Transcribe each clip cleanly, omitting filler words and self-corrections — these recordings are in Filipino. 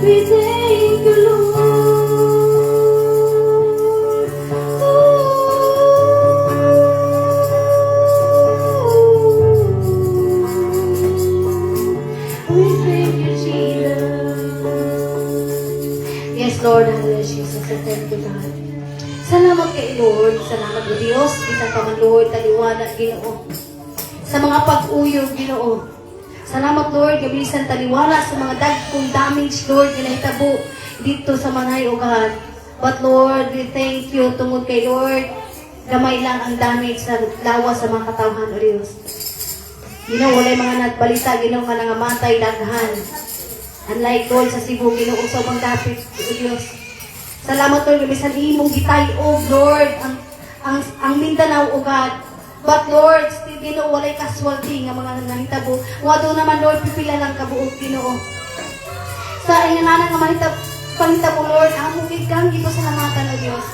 We thank you, Lord. We thank you, Jesus. Yes, Lord, hallelujah, Jesus. I thank you, God. Salamat kay Lord. Salamat o Diyos. Isa pa man, Lord, taliwanag, Ginoo. Sa mga pag-uyog, Ginoo. Salamat, Lord, gabilisan taliwala sa mga dagkong damage, Lord, ginahitabo dito sa Manay, O God. But, Lord, we thank you tungod kay Lord. Gamay lang ang damage sa lawas sa mga katawhan, O Diyos. Ginoo, walay mga nagbalita, Ginoo, nga nangamatay, daghan. Unlike, Lord, sa Cebu, Ginoo, sa mga dapit, O Diyos. Salamat, Lord, gabilisan imong gitay-og, Lord, ang Mindanao, O God. But Lord, still Ginoo, walay casualty nga mga nangitabo. Wado naman, Lord, pipila lang kabuok, Ginoo. Sa inanana nga pangitabo, Lord, ang mugid kang gipasalamatan, O Diyos.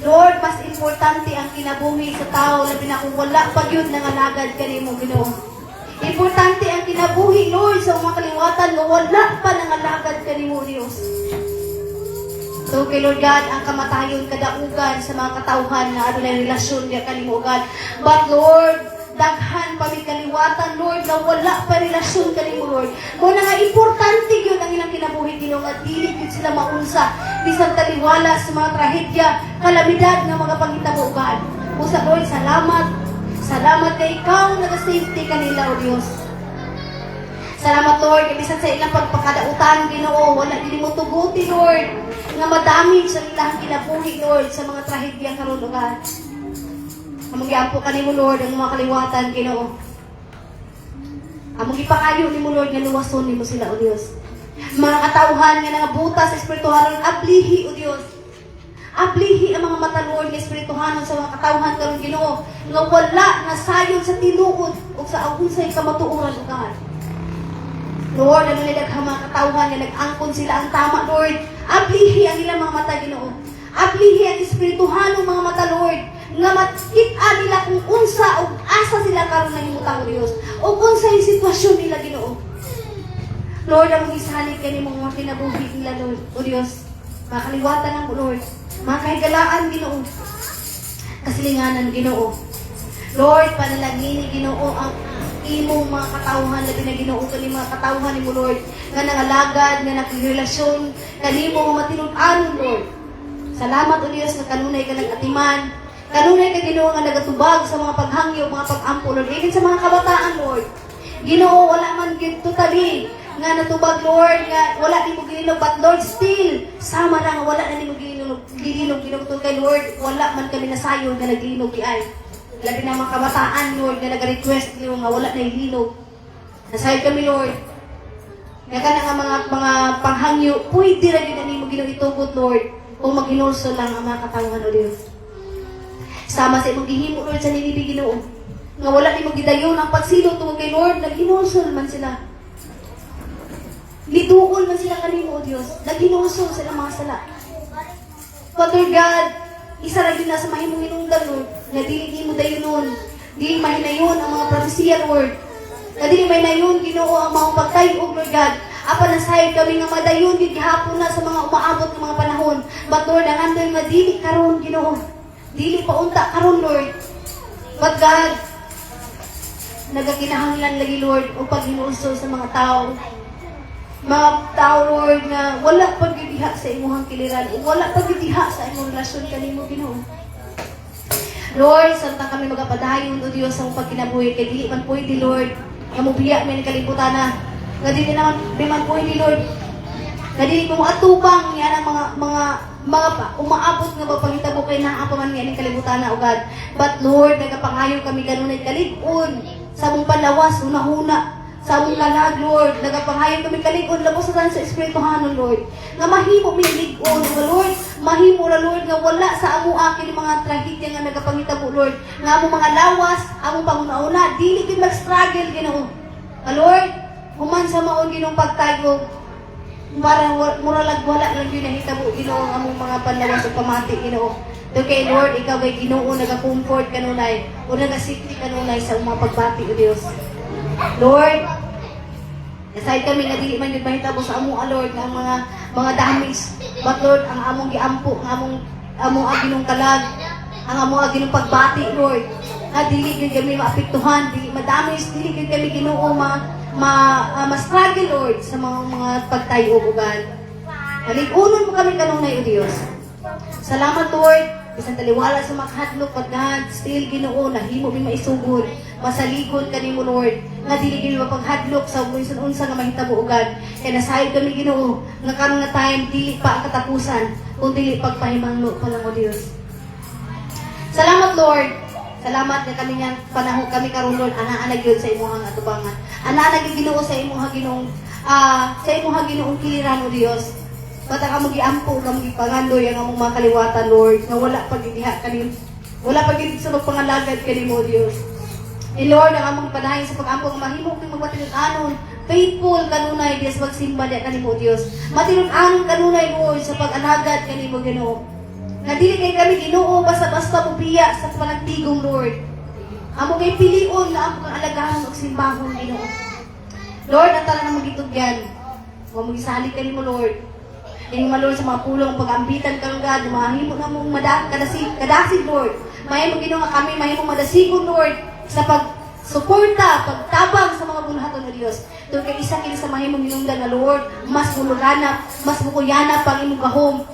Lord, mas importante ang kinabuhi sa tao, labi na kung wala pa yun nangalagad kanimo, Ginoo. Importante ang kinabuhi, Lord, sa mga kaliwatan nga wala pa nangalagad kanimo, Diyos. So, kay Lord God, ang kamatayon kadaugan sa mga katawhan na ano na relasyon niya kanimo, God. But Lord, daghan pa may kaliwatan, Lord, na wala pa relasyon kanimo, Lord. Kung nga importante yun ang ilang kinabuhi, Ginoo, at dili yun sila maunsa, bisang taliwala sa mga trahedya, kalamidad ng mga panghitabo, God. Usa, Lord, salamat. Salamat na ikaw nag-safety kanila, O Diyos. Salamat, Lord, kabisan sa ilang pagpakadautan, Ginoo, wala din mo tuguti, Lord, nga madami sa ilang kinabuhi, Lord, sa mga trahedya karon, O God. Among giampo kanimo, Lord, ang mga kaliwatan, Ginoo. Among ipakayo nimo, Lord, nga luwason nimo sila, O Dios. Mga katawhan nga nangabutas sa espirituhanon, ablihi, O Dios. Ablihi ang mga mata, Lord, nga espirituhanon sa mga katawhan karon, Ginoo, nga wala na sayon sa tinuod o sa unsay kamatuoran, O God. Lord, ano nilaghang mga katawhan nga nag-angkon sila ang tama, Lord. Ablihi ang ilang mga mata, Ginoo. Ablihi ang espirituhanong mga mata, Lord. Nga makita nila kung unsa o asa sila karon nahimutang, O Dios. O unsa yung sitwasyon nila, Ginoo. Lord, ang isalig kanimo mga kinabuhi nila, Lord, O Dios. Makaliwatan ang Lord. Mga kahigalaan, Ginoo. Kasilinganan, Ginoo. Lord, panalangin, Ginoo, ang imong mga katawhan, labi na Ginoo kani mga katawhan nimo, Lord, nga nangalagad, nga nakigrelasyon kanimo nga matinud-anon, Lord. Salamat, O Dios, nga kanunay ka nag-atiman. Kanunay ka, Ginoo, nga nagatubag sa mga paghangyo, mga pag-ampo, Lord. Even sa mga kabataan, Lord. Ginoo, wala man totally nga natubag, Lord, nga wala di mo gilinog, but Lord, still, sama na nga wala na di mo gilinog, ginugtong kay Lord, wala man kami nasayon nga naglinog ay. Labi na mga kabataan, Lord, nga nag-request niyo nga wala na ilinog. Nasayod kami, Lord. Nga ka na nga mga panghangyo, pwede rin yun na mo ginugitugot, Lord, kung mag-inulso lang ang mga katawhan, O Diyos. Sama sa imong gihimo, Lord, sa ninibi, Ginoo. Nga wala di mo gidayon ang pagsilot tungod kay Lord, nag-inulso man sila. Lituon man sila kanimo, O Diyos. Nag-inulso sila mga sala. Father God, isa ra din na sa mahimong hinungdan, Lord, na dili mo dayon nun. Dili mahinayon ang mga propesya, Lord. Na dili mahinayon, Ginoo, ang mga pagtayog, Lord God. Apa na sayod kami nga madayon, gihapon na sa mga umaabot ng mga panahon. But Lord, ang andoy nga dili karon, Ginoo. Dili pa unta karon, Lord. But God, nagakinahanglan lagi, Lord, o pag-inulso sa mga tao. Mga tao, Lord, nga wala pagdidiha sa imuhang kiliran, o wala pagdidiha sa imong relasyon kanimo, Ginoo. Lord, santa kami magapadayon, O Diyos, sa mong pagkinabuhi, kay dili man pwede, Lord, nga mubiya may kalibutan na, nga dili naman, di man pwede, Lord, nga dili mo atubang yan ang mga umaabot nga mapangitabo kay naapa man nga kalibutan na, O God. But Lord, nagapangayo kami kanunay kalig-on sa mong panlawas, una-una, sa mong lalag, Lord, nagapangayon kami kalig-on, labos sa espirituhanon, Lord. Nga mahimo may lig-on, nga Lord, mahimo na, Lord, nga wala sa amo akin mga trahedya nga nagapangitabo, Lord. Nga among mga lawas, among panguna-una, dili gid mag-struggle, Ginoo. Nga Lord, human sa maon Ginoong pagtago, parang muralag wala lang yun nahitabo, Ginoo, among mga panlawas o pamati, Ginoo. So kay Lord, ikaw kay Ginoo, naga-comfort kanunay, o naga-safety kanunay sa mga pagbati, O Diyos. Lord, Aside kami nga dili man yun mahitabo sa among Lord nga ang mga damage. But Lord, ang among giampo, ang among aginong kalag, ang among aginong pagbati, Lord. Nga dili gyud kami maapektuhan, dili madamage, dili gyud kami Ginoo ma-struggle, Lord, sa mga pagtayo uban. Haligunon mo kami kanunay, O Dios. Salamat, Lord. Bisan taliwala sa makahadlok pagdahan, still Ginoo nahimo mi maisugod. Masaligod kanimo, Lord. Nga dili gyud mapaghadlok sa unsa nga mahitabo ugad. Kaya nasayod kami Ginoo nga karon nga time dili pa ang katapusan, kundi pagpahimangno pa lang, O Dios. Salamat, Lord. Salamat nga kami nga panahon kami karon, Lord, ana-ana gyud sa imong atubangan. Ana-ana gyud Ginoo sa imong Ginoong sa imong Ginoong kiliran, O Dios. Bata ka mag-iampo, ka mag-ipangandoy ang among mga kaliwatan, Lord, na wala pag-idiha kanin, wala pag-idig sa magpangalagad kanimo, Dios. E Lord, ang among panahin sa pag-ampo, nga mahimo kang magmatinud-anon, faithful kanunay, Dios, magsimba niya kanimo, Dios. Matinud-anon kanunay, Lord, sa pag-alagad kanimo, Ginoo. Na dili kay kami Ginoo, basta-basta mubiya sa panagtigong, Lord. Amo kay pilion na amo kang alagahan ug simbahon, Ginoo. Lord, ang tanan na magitugyan. Wa mo gisali kanimo, Lord. Yung Lord, sa mga pulong pag-ambitan ka, God, mahimo na mong kadasig, Lord. Mahimo Ginoo nga kami, mahimo madasigon, Lord, sa pagsuporta, pagtabang sa mga buluhaton ng Diyos. Doon kay isa kini sa mahimong ginungdan na Lord, mas muluganap, mas mukuyana pang imong gahom,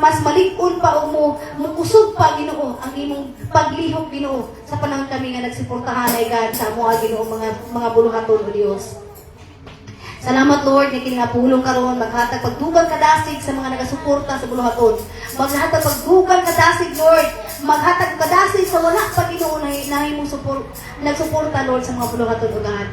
mas malig-on pa o mukusog pa, Ginoo, ang imong paglihok, Ginoo, sa panahon kami nga nagsuportahan ay God sa mga Ginoo, mga buluhaton ng Diyos. Salamat, Lord, nga kini nga pulong karon maghatag pagdugang kadasig sa mga nagasuporta sa buluhaton. Maghatag pagdugang kadasig, Lord. Maghatag kadasig sa wala pa Ginoo na himong nagsuporta, Lord, sa mga buluhaton ugahan.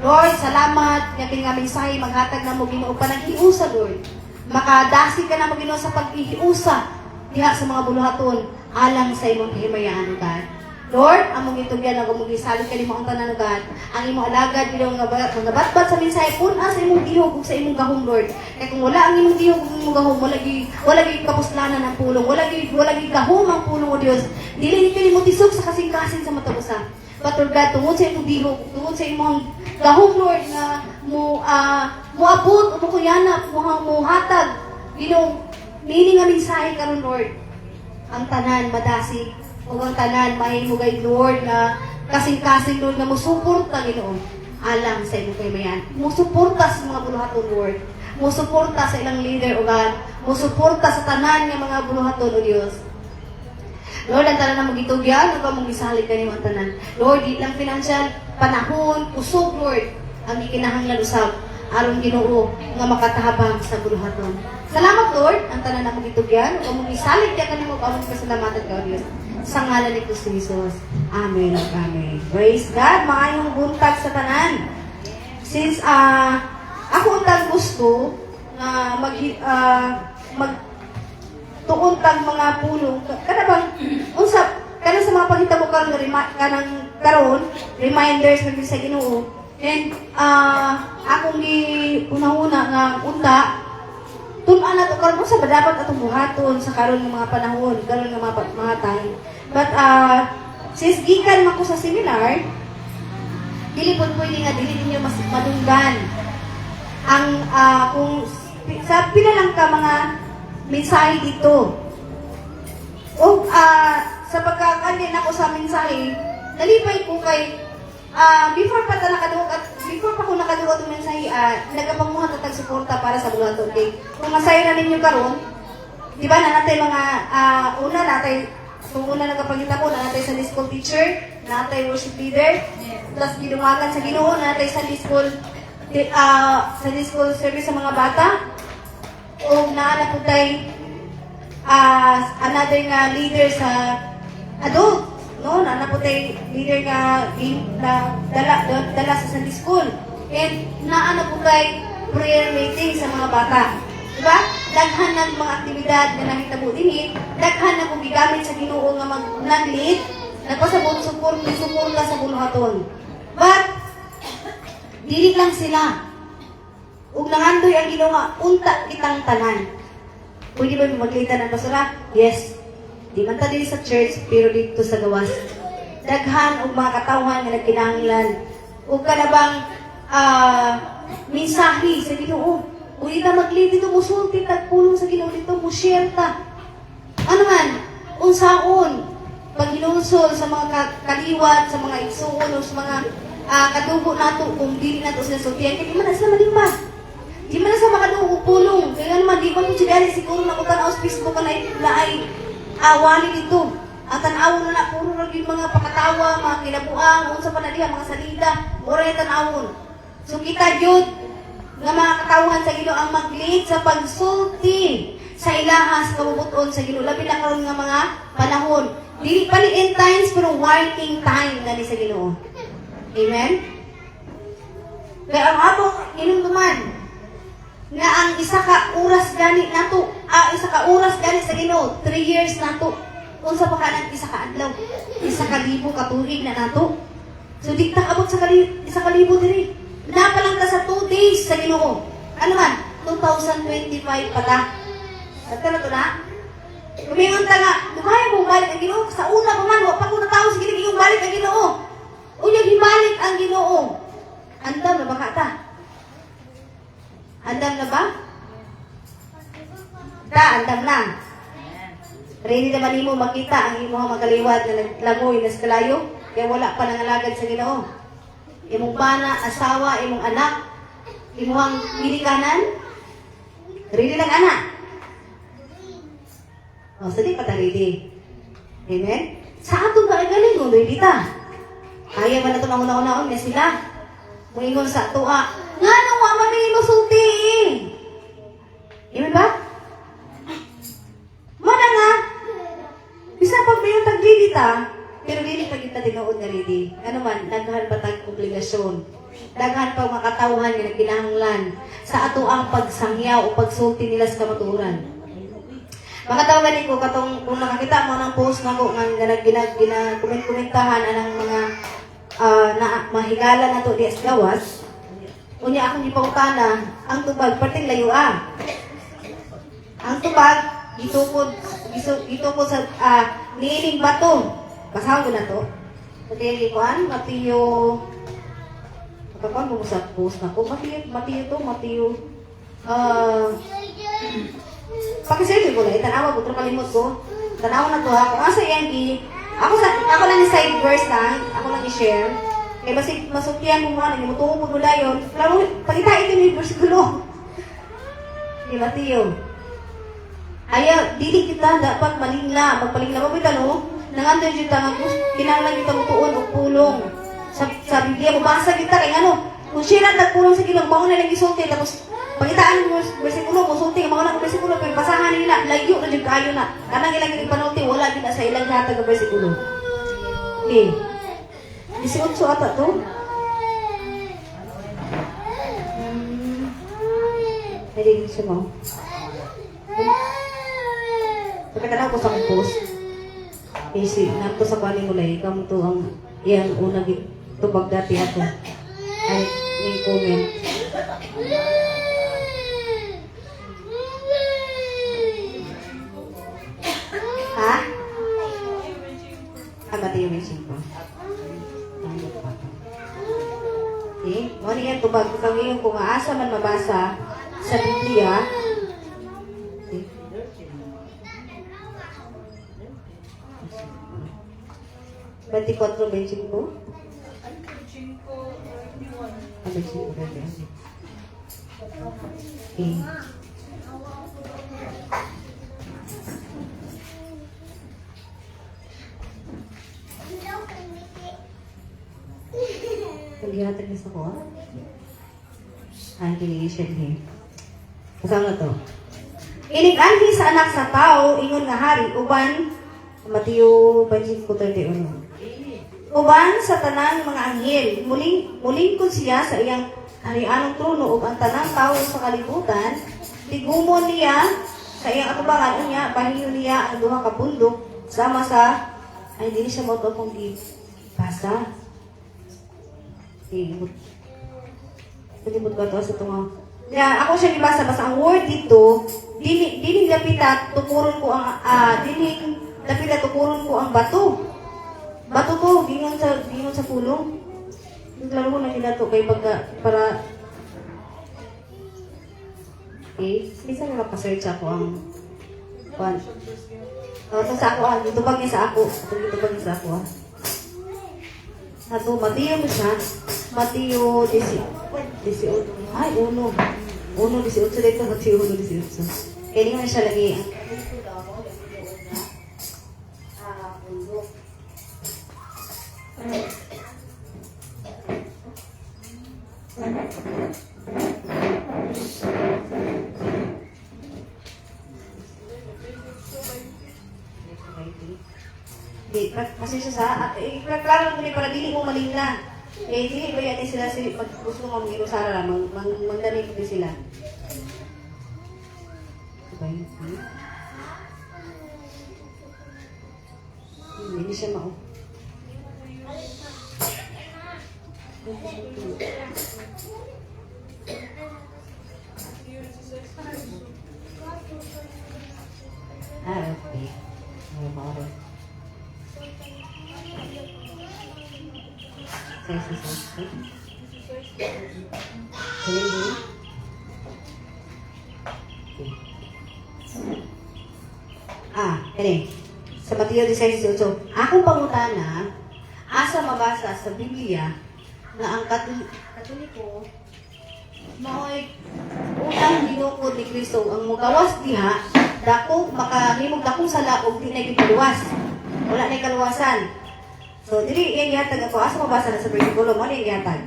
Lord, salamat nga kini nga mensahe maghatag na mo Ginoo panaghiusa, Lord. Makadasig ka na mo Ginoo sa paghiusa diha sa mga buluhaton alang sa imong kahimayan, God. Lord, among itugyan ang among gisalig kanimo ang tanan, God. Ang imong alagad bilong nga batbat sa mensahe pun-a sa imong dihog ug sa imong gahom, Lord. Kay kung wala ang imong dihog ug imong gahom, wala gyud kapuslanan ang pulong, wala gyud gahom ang pulong, O Dios. Dili ni mo tisog sa kasing-kasing sa matabusa. But Lord God, tungod sa imong dihog, tungod sa imong gahom, Lord, na moabot o mokuyanap, mo hatag bilong meaning nga mensahe karon, Lord. Ang tanan madasig o ang tanan mahimugay, Lord, na kasing-kasing, Lord, na musuporta, Ginoo, alang sa imong kaymayan. Musuporta sa mga buluhaton, Lord. Musuporta sa ilang leader, O God. Musuporta sa tanan ng mga buluhaton, O Dios. Lord, ang tanan na magitugyan, o mong gisalig kanimo ang tanan. Lord, di lang financial, panahon, usog, Lord, ang gikinahanglan usab aron Ginoo nga makatahabang sa buluhaton. Salamat, Lord, ang tanan na magitugyan, o mong gisalig kanimo among pasalamatan ka, O Dios. Sa ngalan ni Kristo Jesus. Amen. Amen. Praise God. Maayong buntag sa tanan. Since ako untag gusto na magtuon tag mga pulong kada bang unsa kana sa mga paghitabo kanang karon reminders ng sa Ginoo. And akong una nga unta tun-an nato karon sa dapat atong buhaton sa karon ng mga panahon, karon ng mga time. But since gikan man ko sa seminar, dili pud pwede nga dili ninyo mas madunggan ang kung sa pila lang ka mga mensahe dito. O sa pagkakandi nako sa mensahe, nalipay ko kay before pa ko nakaduot ng mensahe, nagapanguha tatag suporta para sa buluhaton. Okay? Kung masaya na ninyo karon, di ba na natay mga una nagapagita ko, na natay Sunday school teacher, na natay worship leader, plus gidumagan sa Ginoo, na natay Sunday school service sa mga bata, o naana po tayo another nga leader sa adult. No, na po tayo leader nga dala sa Sunday school. And naana po tayo prayer meeting sa mga bata. Diba? Daghan ng mga aktibidad na nahitabo din, daghan na kung gigamit sa Ginoo nga mag-lead, nagpasabot suporta sa buluhaton. But, dili lang sila. Ug nangandoy ang Ginoo nga unta kitang tanan. Pwede ba maglita ng basura? Yes. Di man ta dili sa church, pero dito sa gawas. Daghan og mga katawhan nga nagkinahanglan. Ug kada bang mensahe sa Ginoo. Kung di ta mag-lead dito, musulti tagpulong sa Ginoo dito, mushare ta. Ano man, unsaon, pag hinusol sa mga kaliwat, sa mga igsuon, o sa mga kadugo nato, kung dili nato sila sultihan, kaya di man na sila malimba. Di man na sa makadugo pulong. Kaya naman, di man po siya siguro na kung tanaw sa Facebook ka na ay awali dito. Ang tanawon na puro na yung mga pakatawa, mga kinabuang, unsa pa na diha, mga salida, mura yung tanawon. So kita yun, nga mga katawhan sa Ginoo ang mag-lead sa pagsulti sa ilahas kabubuton sa Ginoo. Labi na karon nga mga panahon. Dili pa ni end times, pero working time na ni sa Ginoo. Amen? Kaya ang atong inumduman, nga ang isa ka oras gani nato, isa ka oras gani sa Ginoo, 3 years nato. Unsa pa ka ng isa ka adlaw, isa ka libo ka tuig na nato. So di ta abot sa isa ka libo diri. Napalang ta sa 2 days sa Ginoo. Ano man, 2025 pa ta. At na to na? Kumingon ta nga, dumay mo balik ang Ginoo. Sa una pa man, wapag ko na tao, sige yung balik ang Ginoo. Unyag hibalik ang Ginoo. Andam na ba ka ta? Andam na ba? Ta, andam na. Ready naman mo makita ang imong magaliwat na naglagoy na sa kalayo, kaya wala pa nangalagad sa Ginoo. Imong bana, asawa, imong anak, imong milikanan, ready lang anak. O, sadi pa ta ready. Amen? Sa atong galing mo, ready ta. Kaya man na ito mauna-unaon na sila. Muingon sa tuwa, nga nung mamamili mo sulti. Amen ba? Mana nga, bisa pag may tag-ready ta, pero dili pa kita tinuod na ready. Ano man, daghan pa tag obligasyon. Daghan pa makatawhan nga nagkinahanglan sa ato ang pagsangyaw o pagsulti nila sa kamaturan. Makatawagan ko katong kung nakakita mo ng post nako nga gina-comment-commentahan anang mga na mahigala na to di sa gawas. Unya akong gipautana, ang tubag perting layo Ang tubag gitukod sa niining bato. Basahan ko na to. Okay, Kuan, Mateo. Kapag mo sa post na ko, Mateo. Pakisabi ko na, itanawa ko, kalimot ko. Tanawa na to ha. Kung asa yan, ako lang ni side verse lang, ako lang i-share. Kaya basi masukyan mo mga, nagimutungo mo mula yun. Lalo, pagkitain ko yung versikulo. Di Mateo. Ayaw, dili kita dapat malingla. Magpalingla mo ba no? Nangandoy dito nga kinahanglan kita mutuon og pulong. Sa Biblia mo basa kita kay ano, kung siya nagpulong sa Ginoo, mao na lang isulti tapos pangitaan mo bersikulo mo sulti mao na bersikulo pero basahan nila layo na jud kayo na. Kanang ilang ipanulti wala gid sa ilang hatag nga bersikulo. Okay. 18 ata to. Pwede siya mo. Pagkatapos ko sa post, isip, nato sa kwaning ulay, kamo to ang iyang unang tubag dati ako. Ay, yung comment. Ha? Abati yung message ko. Okay? Ano yan tubag? Kung ngayon kung aasa man mabasa sa Biblia, okay? 24-25? Okay. Pag-ihatag na sa ko, ang kinigisyan niya. Kasama na to. Inig-anhi sa anak sa tao, ingon nga hari, uban, Mateo 25:31. Uban sa tanang mga anghel, muling ko siya sa iyang harianong trono ug ang tanang tao sa kalibutan, tigumon niya sa iyang atubangan niya, bahiyo niya ang duha ka bundok sama sa ay dili siya mo to kung basa. Palibot ko to sa tunga. Ya, ako siya gibasa basta ang word dito, dili lapita tukuron ko ang dili lapita tukuron ko ang bato. Bato to gingon sa pulong. Lalo mo na nila to kay pagka para Okay? Minsan nga pa-search ako ang kuan. Ito sa ako, itubag niya sa ako. Itubag niya sa ako, Ito, Mateo mo siya. Mateo 18. Ay, 1. 1:18 dito, Mateo 1:18. Kaya nga siya lagi. Kasi siya sa, klaro ko para dili mo malingla. Eh, dili ba yan sila, pag gusto mo mga irusara, magdamit ko sila. Hindi siya mao. Okay. Ini. Sa Mateo 16:8. Akong pangutana, asa mabasa sa Biblia na ang Katoliko mao'y utang ginukod ni Kristo ang mugawas diha, dako makahimog dakong sala og di na gipaluwas. Wala na kaluwasan. So, dili yan yatag ako. Asa mabasa na sa versikulo mo, yan yatag.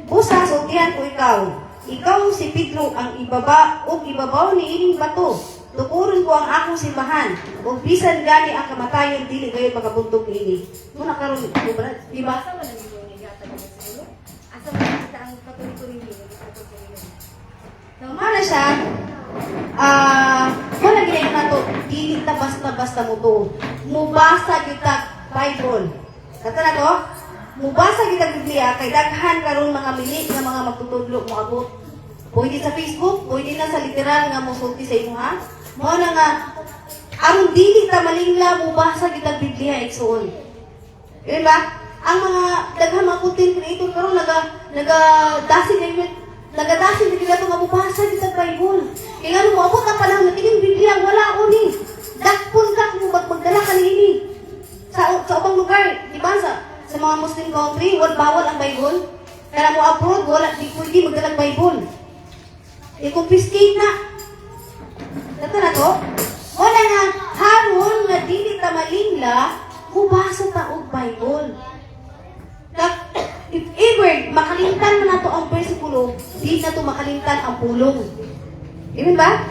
Busa, sultihan ko ikaw. Ikaw si Pedro ang ibabaw ni ining bato. Tukuron ko ang akong simbahan. Kung bisan gani ang kamatayon, dili gayon makabuntog ni ini. Muna karon, di ba? Asa man ang yung yatag ng siguro? Asa man kita ang Katoliko rin yun? Naman na siya, wala ginagawa na to, dili ta basta-basta mo to. Mubasa kita Bible. Kata na to, mubasa kita Biblia, kay daghan karon mga mili nga mga magtutudlo mo abot. Pwede sa Facebook, pwede na sa literal nga mo sulti sa imo ha. Mo na nga, ang dili ta malingla, mubasa kita Biblia, iksoon. Yun ba? Ang mga daghang mga content creator karon nagadasin na kita nga mubasa kita Bible. Kaya nga mo abot ang panahon na kining Biblia wala ko ni. Dakpon ka kung magdala ka ni sa ubang lugar, di ba? Sa mga Muslim country, bawal ang Bible. Kaya mo abroad, wala, di pwede magdala ang Bible. I-confiscate na. Ito na to. Wala nga, haron nga dili ta malingla, mubasa ta og Bible. If ever, makalimtan mo na to ang versikulo, di na to makalimtan ang pulong. Ibig ba?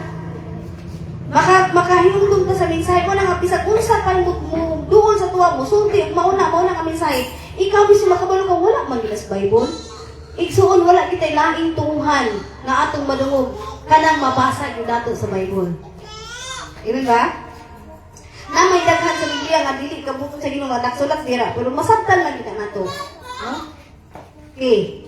Makahilundong ka sa mensahe mo na nga, bisag unsa pa mo doon sa tuwa mo, sulti, mauna ka mensahe. Ikaw mismo makabalo ka, wala man gilas Bible. Igsuon, wala kita'y laing tuuhan nga atong madungog kanang mabasa yung dato sa Bible. Ibig ba? Na may daghan sa Biblia nga dili ka bukod sa Ginoo nga naksulat dira, pero masabtan lang kita nato. No? Okay.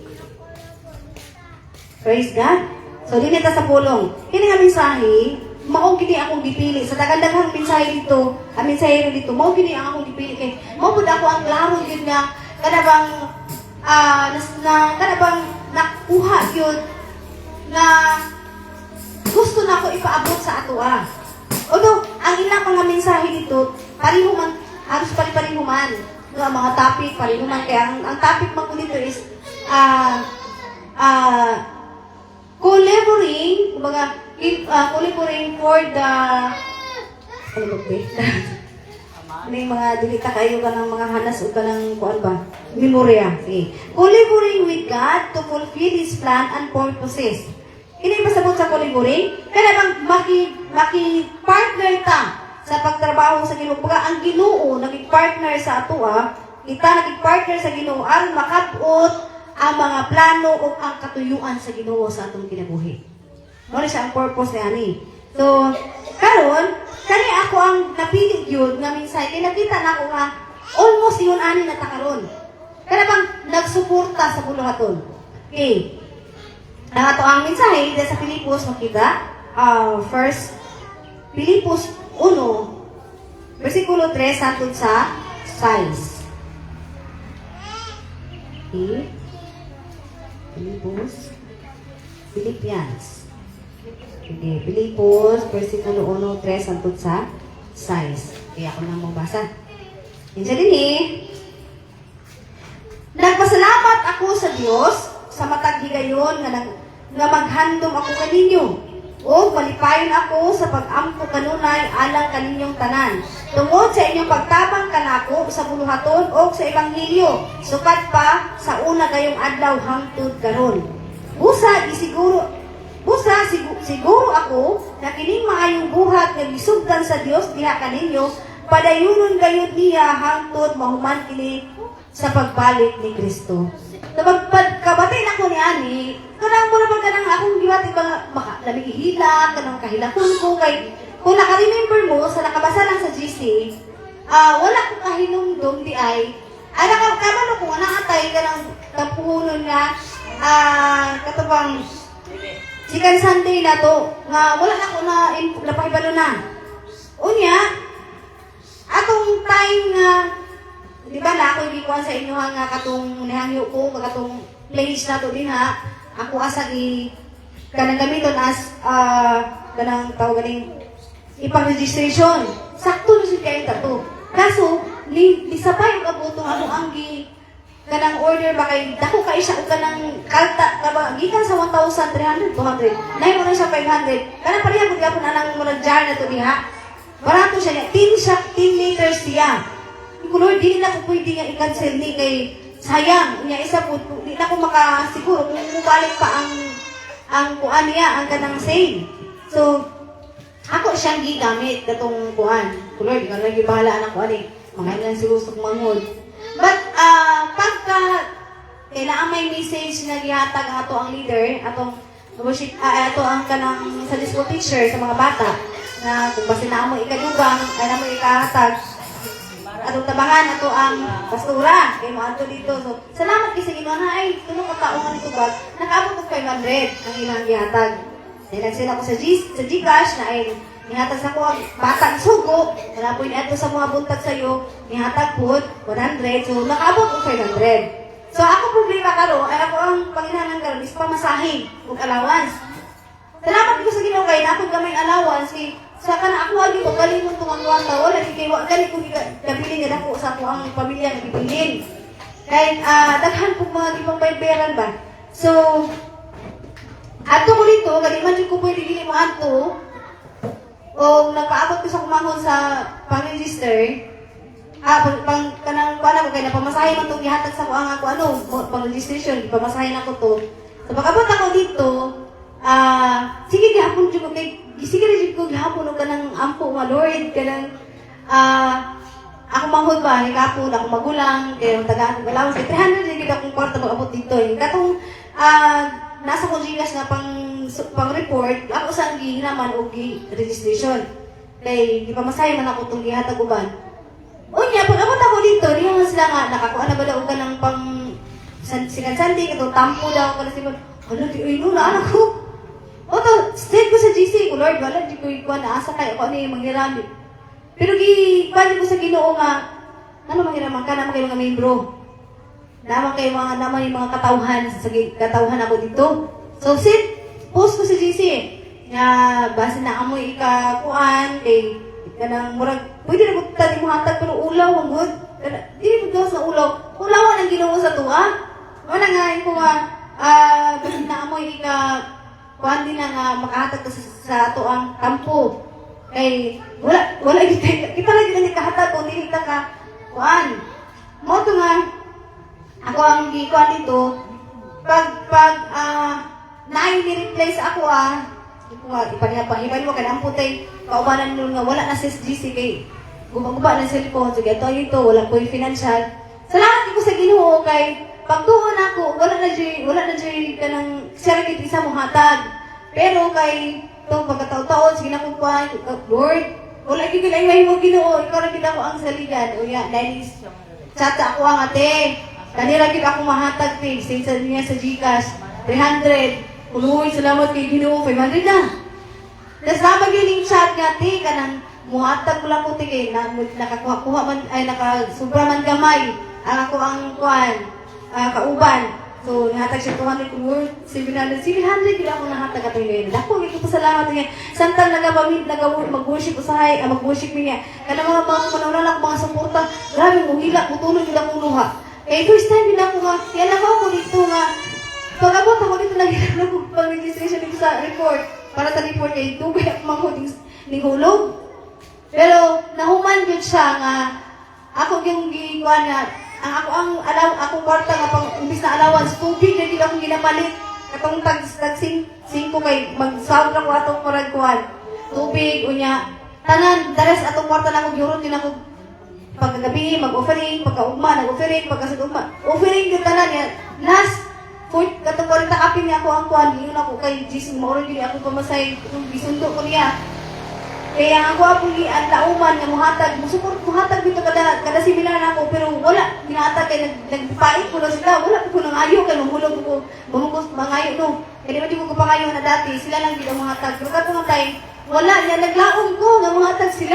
Praise God. So, dili ta sa pulong. Kini nga mensahe, mao gini akong gipili sa daghang mensahe dito, ang mensahe dito, mao gini ang akong gipili kay mao pud ako ang klaro gyud nga kada bang kada bang nakuha yun na gusto na ako ipaabot sa atoa. Although, ang ilang mga mensahe dito, pareho man, halos pari-pareho man. Ang mga topic, pareho man. Kaya ang topic man ko dito is collaborating, kumbaga, collaborating for the may mga dilita kayo ka ng mga hanas o ka ng kuan ba? Memorya. Okay. Collaborating with God to fulfill His plan and purposes. Hindi ba sabot sa collaborating? Kaya bang maki-partner ta sa pagtrabaho sa Ginoo. Pagka ang Ginoo naging-partner sa atoa, kita naging-partner sa Ginoo aron makabot ang mga plano o ang katuyuan sa Ginoo sa atong kinabuhi. Mo siya ang purpose ni ani. So, karon kani ako ang napili yun nga mensahe kay nakita na ako nga almost yun ani na ta karon. Kana bang nagsuporta sa buluhaton. Okay. Ang ato ang mensahe dito sa Filipos makita first Filipos 1 versikulo 3 hangtod sa 6. Okay. Filipos Philippians Sige, Pilipos, versikulo 1:3 hangtod sa 6. Kaya ako nang magbasa. Yan siya din eh. Nagpasalamat ako sa Dios sa matag higayon nga maghandom ako kaninyo. O malipayon ako sa pag-ampo kanunay alang kaninyong tanan. Tungod sa inyong pagtabang kanako sa buluhaton o sa ebanghelyo, sukat pa sa una kayong adlaw hangtod karon. Siguro ako na kining maayong buhat nga gisugdan sa Dios diha kaninyo, padayunon gayud niya hangtod mahuman kini sa pagbalik ni Kristo. Kabati na ko ni Ani, kanang mura pa kanang akong giwati ba lamig ihila, kanang kahilakon ko kay kung naka-remember mo sa nakabasa lang sa GC, wala ko kahinumdum di ay nakakabalo ko nga naatay kanang tapunon nga katubang Sikan Sunday na to, nga wala na ko na napahibalo na. Unya, atong time nga, di ba na ako ibikuan sa inyo nga katong nihangyo ko, katong place na to din ha, ako asa kanang gamiton as, kanang tawag ganing ipang-registration. Sakto na siya kayo tato. Kaso, lisabay yung kabutong ano ang kanang order ba kay dako kay siya og kanang kalta gikan sa 1,300 200 nay mo na siya 500 kanang pareha gud gyapon anang murag jar na to diha barato siya 10 liters siya ko Lord di na ko pwede nga i-cancel ni kay sayang nya isa po di na ko makasiguro kung mubalik pa ang kuan niya ang kanang sale so ako siyang gigamit katong kuan ko Lord ikaw na gibahala anak ko ani mga ilan siguro sa mangod. But, pagka kailangan may message na gihatag ato ang leader, ato ang kanang sa school teacher sa mga bata, na kung basta na mo ikadubang, ay na mo ikahatag, atong tabangan ato ang pastura, kay mo ato dito. So, salamat kasi ino na ay, tulong kataungan ito ba, nakaabot ko 500 ang ilang gihatag. Nilagsila ko sa Gcash na ay nihatag sa ko ang batang sugo, wala po ito sa mga buntag sa'yo, nihatag po 100, so nakaabot ko 500. So ako problema karo, ay ako ang panginahanan karon is pamasahe ug allowance. Salamat ko sa Ginoo kay napod gamay allowance kay sa kana ako agi ko galingon tong ang wata wala di kay wa gali ko gabilin nga dako sa ako ang pamilya nga gibilin. Kay daghan po mga gibang baybayaran ba. So ato ko dito, gali man jud ko pwede dili mo adto. O nagpaabot ko sa kumahon sa pang-register, kanang kuana ko kay napamasahe man tong gihatag sa ko ang ako pang-registration, pamasahe na ko to. So pag-abot ako dito, sige gihapon jud ko kay sige jud ko gihapon og kanang ampo nga Lord kanang ako manghod ba ni kapon ako magulang kay tagaan ko allowance 300 jud akong kwarta pag-abot dito. Katong nasa ko Gcash nga pang-report, ako sang gihinaman og registration. Kay gipamasahe man ako tong gihatag uban. Unya pag abot ako dito, diha man sila nga nakakuha na ba daw ka ng pang sikan Sunday kato tampo daw kana sila. Hala di uy no na anak ko. O to, state ko sa GC ko Lord, wala di ko ikuha na asa kay ako ni manghirami. Pero pwede ko sa Ginoo nga ano manghiraman ka na kayo mga membro. Naman kayo mga katawhan sa katawhan ako dito. So post ko sa GC nga base na amoy ikakuan kay kanang murag pwede na ko tani mo hatag pero ulaw ang good dili mo sa ulaw ulawan ang Ginoo sa tuwa wala nga ko nga base na amoy kuan din nga makahatag sa ato ang kampo kay wala kita lagi na kahatag kung dili ta ka kuan mo to nga ako ang gikuan dito pag ni-replace ako ipanihapahiban mo ka na ang putay kaubanan nyo nga wala na sa GC kay gumaguba ng cellphone so ito wala po yung financial salamat ko sa Ginoo kay pagtuon ako wala na dyan ka ng saragit isa mo hatag pero kay itong pagkataon-taon sige na kung kuhan Lord wala kikilay may mo Ginoo ikaw na kita ko ang saligan o yan dahil chat ako ang ate kanira kita akong mahatag sa niya sa Gcash 300 Uloy, salamat kay Ginoo, 500 na. Tapos namag yung chat nga, ti, kanang muhatag ko lang ko, ti, kay nakakuha man, ay nakasubra man gamay, ang ako ang kuhan, kauban. So, nahatag siya 200 kung word, 700 gila ako nahatag at ngayon. Dako, ito pasalamat niya. Samtang mag-worship usahay, mag-worship niya. Kada mga manaunan ako mga suporta, grabe mo hila, mutulog nila ko luha. Eh, first time nila ako nga, yan ako dito nga, pag-abot ako dito, naghilang ako pag-registration dito sa report. Para sa report kay tubig ako mga ni hulog. Pero, nahuman yun siya nga, ako yung gikuan nga, akong kwarta nga pang umpis na allowance, tubig na gila akong ginapalit. Katong tag-singko kay mag-sound lang ko atong maragkuhan. Tubig, unya. Tanan, dares atong kwarta na akong yurot din ako pagkagabi, mag-offering, pagkaugma, nag-offering, pagkasagugma. Offering yung tanan niya. Last, katong 40 kapin niya ako ang kuhan, yun ako kay Jesus, maurang yun ako pamasay, bisundo ko niya. Kaya ako ang lauman nga muhatag dito kada similar na ako, pero wala, ginahatag kay nagpait ko na sila, wala ko nang ayaw kay mahulog ko, bumugos mangayo no. Kaya di ko pangayo na dati, sila lang gila muhatag. Pero kato nga time, wala niya, naglaom ko nga muhatag sila,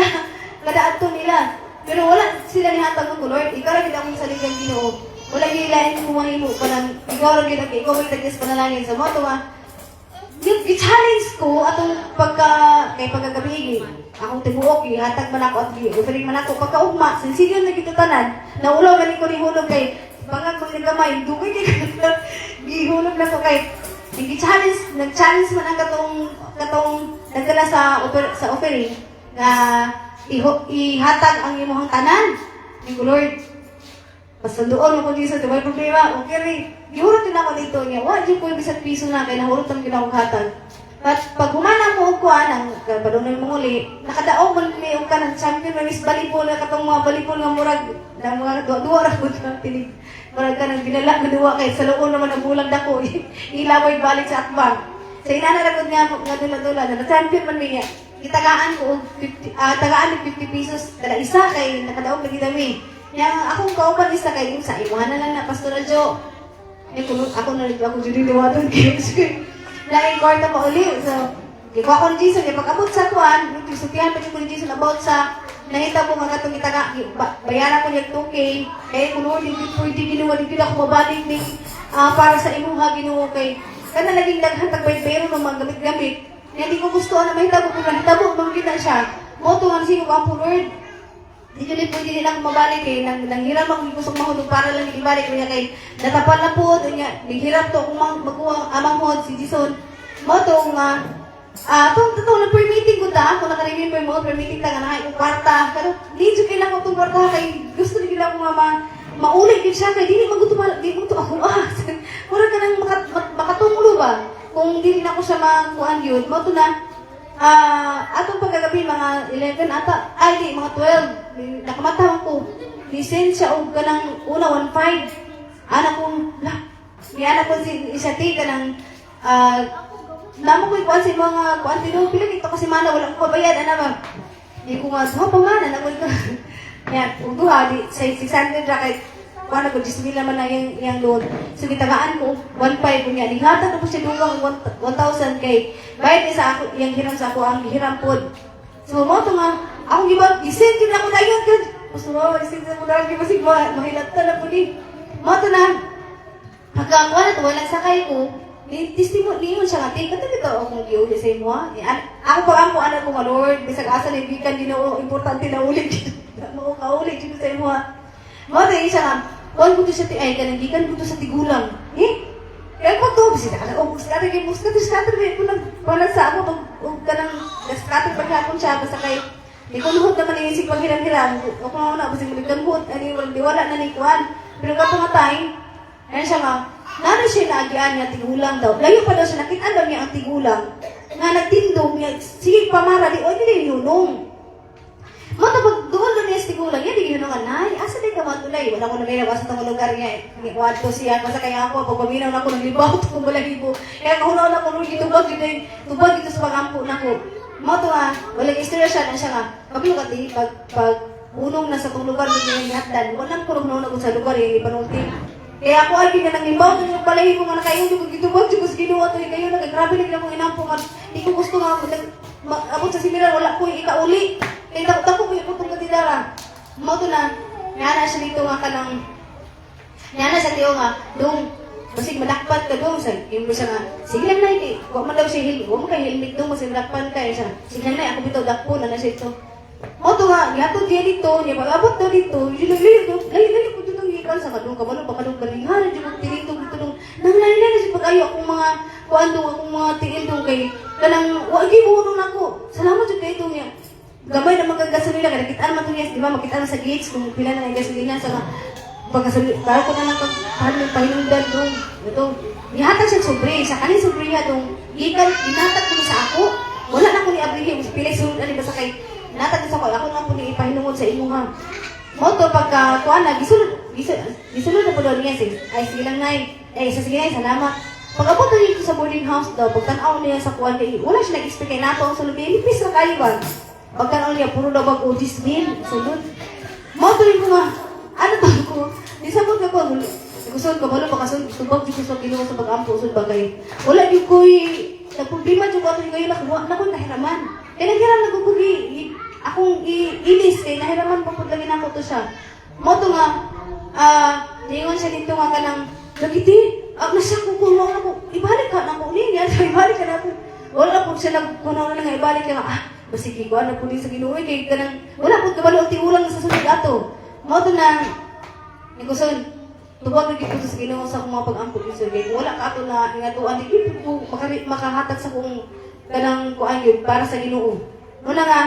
kada adto nila. Pero wala sila nihatag ko, Lord, ikaw lang gila akong saligang Ginoo. Wala gilain mo mahimo pa lang, ikaw lang gila, ikaw may tagis panalangin sa moto nga. I-challenge ko atong pagkagabi, akong tibuok, hatag man ako at offering man ako, pagkaugma, sinsilyo na kitutanan, naulaw galing ko ni hulog kay, pangag mga gamay, dugay kay gihulog na ko kay, nag-challenge man ang katong nagdala sa offering, na ihatag ang imong tanan, ni Lord, pasundoon ako dito, may problema, okay rin. Gihurot din ako dito niya, wala dyan ko yung bisag piso na, kaya nahurot ang ginawaghatag. At pag humanang mo ko, ang balunan mo uli, nakadaog mo yung ka ng champion, may miss volleyball, katong mga volleyball nga murag, na mga duwa na po na tinig. Murag ka ng binala na duwa, kaya sa loob naman ang bulang dako, ilaway balik sa atbang. Sa inanaragod niya, nga dula-dula, na champion man niya, itagaan ko, tagaan ng 50 pesos, kada isa kay nakadaog na gidami. Yang akong kauban isa kay sa iwanan lang na Pastor Jo. Ako na rin ako dyan niwaton kayo. Laing kwarta pa uli. So, gikuha ko ni Jesus. Pag-abot sa kuhan, sutihan pa ko ni Jesus about sa nahita ko mga itong itaga. Bayaran ko niya 2K. Kaya kung Lord, hindi pwede ginawa. Hindi ako mabalik ni para sa imuha ginawa kay. Kana naging daghang tagbayad-bayro ng mga gamit-gamit. Hindi ko gusto na mahita ko kung nahitabo. Magkita siya. Moto ang sino ko ang Lord. Hindi nila pwede nilang mabalik eh. Nanghiram ang gusok mahulog para lang ibalik ko niya kay natapan na po. Nanghiram to kung magkuha amang hod si Jason. Mo to nga, itong na-permitting ko ta. Kung naka-remember mo, permitting ta nga na yung kwarta. Pero hindi kailangan ko itong kwarta kay gusto nila ko nga maulit din siya kay di mo to ako. Mura ka nang makatunglo ba? Kung hindi na ako siya makuhaan yun, mo to na atong pagkagabi mga 11 ata, ay di, mga 12, nakamatawang ko, lisensya o kanang una 1.5, anak kong, anak ko si Isati kanang, namo ko ikuan si mga kuan tino, pila ito kasi mana, walang kabayad, ba? Di ko nga, pa man, anak ko ito. Yan, duha, di, sa 600 ra kay, kuan ako, 10,000 naman na yung load. So, gitagaan ko, 1.5 ko niya. Nihatan ko siya dugang 1,000 kay, bayad sa ako, yung hiram sa ako, ang hiram po. So, mo ito nga, ako gisend yun ako na yun, good. Gusto mo, gisend mo na rin, kasi mahilatan na po din. Mo ito na, pagkakuha na ito, walang sakay ko, testimony siya nga, tingin ka ito, akong giuli sa imo, ha? Ako pa ang anak ko, nga Lord, bisag asa na ibikan, di na importante na ulit. Mo kaulit dito sa imo, ha? Mo ito, siya nga, kuhan ko ito sa ay, kanandikan ko ito sa tigulang. Kaya ko ito, kasi scatter, palang sa ako, scatter paghapon siya, basta kay, di ko luhot naman inisip pag hiram-hiram. O kung ako na, basta magdambot, di wala na ni kuhan. Pero kato nga time, ayun siya nga, nano siya naagian niya, tigulang daw. Layo pa daw siya, nakita daw niya ang tigulang. Nga nagtindog niya, sige pamara, di, o hindi na yunong. Mata pag doon doon niya tigulang, yan, di yunong anay, asa din ka matulay. Wala ko na minaw, asa itong lugar niya, ikwad ko siya, basta kaya ako, pag paminaw na ako, naglibaw ito kung balahibo. Kaya kahunaw na ako, tubag dito sa pagampo na ko. Mato nga, walang istorya siya na siya nga, kapilukati, pag unong na sa itong lugar, hindi niya hatdan, walang kurong na sa lugar, yung ipanulti. Kaya ako ay pinanangibaw, yung balahibo nga na kayo, yung gitubag, yung ginawa ito, kayo, nagagrabe na kailang kong inampo, hindi ko gusto nga, abot sa similar, wala ko yung ikauli. Kaya takot ko yung putong katidara. Mo to na, nana siya dito nga ka ng, nana siya tiyo nga, nung Basig madakpan ka doon sa yung siya nga, sige lang na eh, huwag man daw siya huwag mo kay helmet doon, masig madakpan ka siya. Sige lang na, ako bitaw dakpo na siya ito. O to nga, yatod niya dito, niya pag-abot daw dito, layo ko dito ikan sa kadong kabalo, baka doon galingan, diyo kong tinitong dito doon. Nanglay na siya pag-ayo akong mga, kuan doon, akong mga tiil doon kay, kanang, wagi mo doon ako. Salamat dyan kayo doon niya. Gamay na magagasolina, kaya nakita naman ito niya, di ba, makita na sa gates kung pila na gasolina sa pagkasolina. Kaya ko na lang pahinungdan doon. Ito, ihatag siya sobre, sa kanin sobre niya doon, inatag ko na sa ako. Wala na ko ni Abraham, pilay sunod, ano ba sa kay, inatag na sa ako na po ni ipahinungod sa imo ha. Mo to pagka kuan na gisulod na po doon niya ay sige lang nay. Sige nay, salamat. Pag abot na dito sa boarding house daw, pagtanaw niya sa kuan kay wala siya nag-expect kay nato ang sulod. Lipis na kayo ba? Pagtanaw niya puro daw bag odis din sulod. Mo to rin ko nga ano to ko. Di sabot na ko. Gusto ko balo baka subag di ko sa Ginoo sa pag-ampo usod bagay. Wala di ko nagproblema jud ko ato ngayon na ko nahiraman. Kaya naghiram nagbubugi akong ilis kay nahiraman pa pud lagi nako to siya. Mo to nga niingon siya dito nga kanang lagiti nasya ko kuno ako ibalik ka na ko niya ibalik ka na ko. Wala pud siya nagkuno na nga ibalik ka basig ko ano pud sa Ginoo kay kanang wala pud kabalo ti ulang sa sunod ato. Mo to na niguson tubag lagi ko sa Ginoo sa akong mga pag-ampo isod kay wala ka ato na ingatuan di ko makahatag sa kung kanang kuan yun para sa Ginoo. Muna nga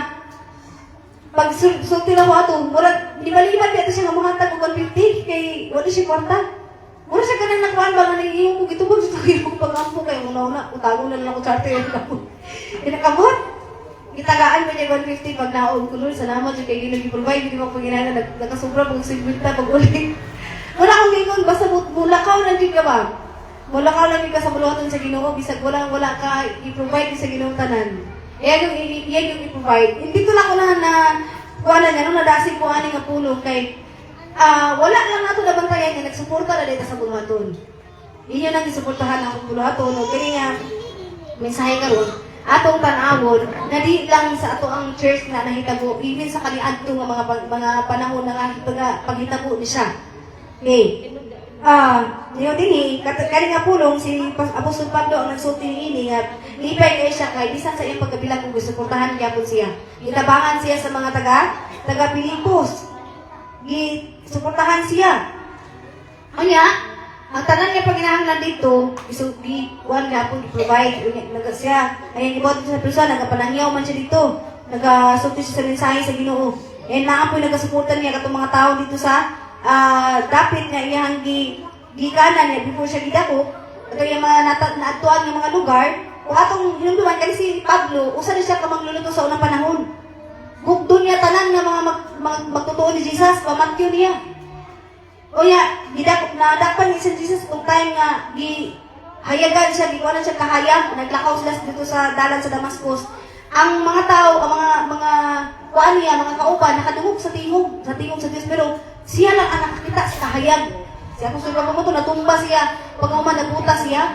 pag sulti na ko ato, murag liman-liman kaya siya nga muhatag ko 150 kay wala siya kwarta. Mura siya kanang nakuan ba nga nangihiyong ko gitubag sa tawin ko pag-ampo kay una-una utago na lang ako charter yun ako. Inakamot. Gitagaan mo niya 150 pag naon ko nun. Salamat yung kay Ginoo i-provide. Hindi mo pag ginana nagkasubra pag sigwita pag uling. Wala akong gingon, basta mulakaw lang din ka ba? Mulakaw lang din ka sa muluhaton sa Ginoo, bisag wala ka i-provide sa Ginoo tanan. Yan yung i-provide. Hindi ko lang ko na kuha niya, nung nadasig ko ani nga pulo kay wala lang nato na bantayan nga nagsuporta na dito sa buluhaton. Inyo nang isuportahan ang buluhaton o kini nga mensahe karon atong tan-awon na di lang sa ato ang church na nahitabo even sa kaniadto nga mga panahon na paghitabo ni siya. Okay. Niyo dinhi kani nga pulong si Apostol Pablo ang nagsulti niini nga lipay kay siya kay bisan sa iyang pagkabilang kung suportahan gyapon siya. Gitabangan siya sa mga taga Pilipos. Suportahan siya. Anya, ang tanan niya pag ginahanglan dito, isugi kuan gyapon i-provide naga siya. Ayan ibot sa person nagapanangyaw man siya dito. Nagasulti siya sa mensahe sa Ginoo. And naapoy nagasuportan niya katong mga tao dito sa dapit nga iyang gikanan niya before siya gidako ato yung mga naatuan ng mga lugar kung atong hinumduman kasi si Pablo usa na siya ka magluluto sa unang panahon doon niya tanan nga mga magtutuo ni Jesus pamatyo niya o ya nadakpan ni Jesus kung time nga hayagan siya gikuanan siya kahayag naglakaw sila dito sa dalan sa Damascus ang mga tao ang mga kuan niya mga kauban nakadungog sa tingog sa Dios pero siya lang ang nakakita sa kahayag. Siya kung sulit mo ito, natumba siya. Pag uman, nagbuta siya.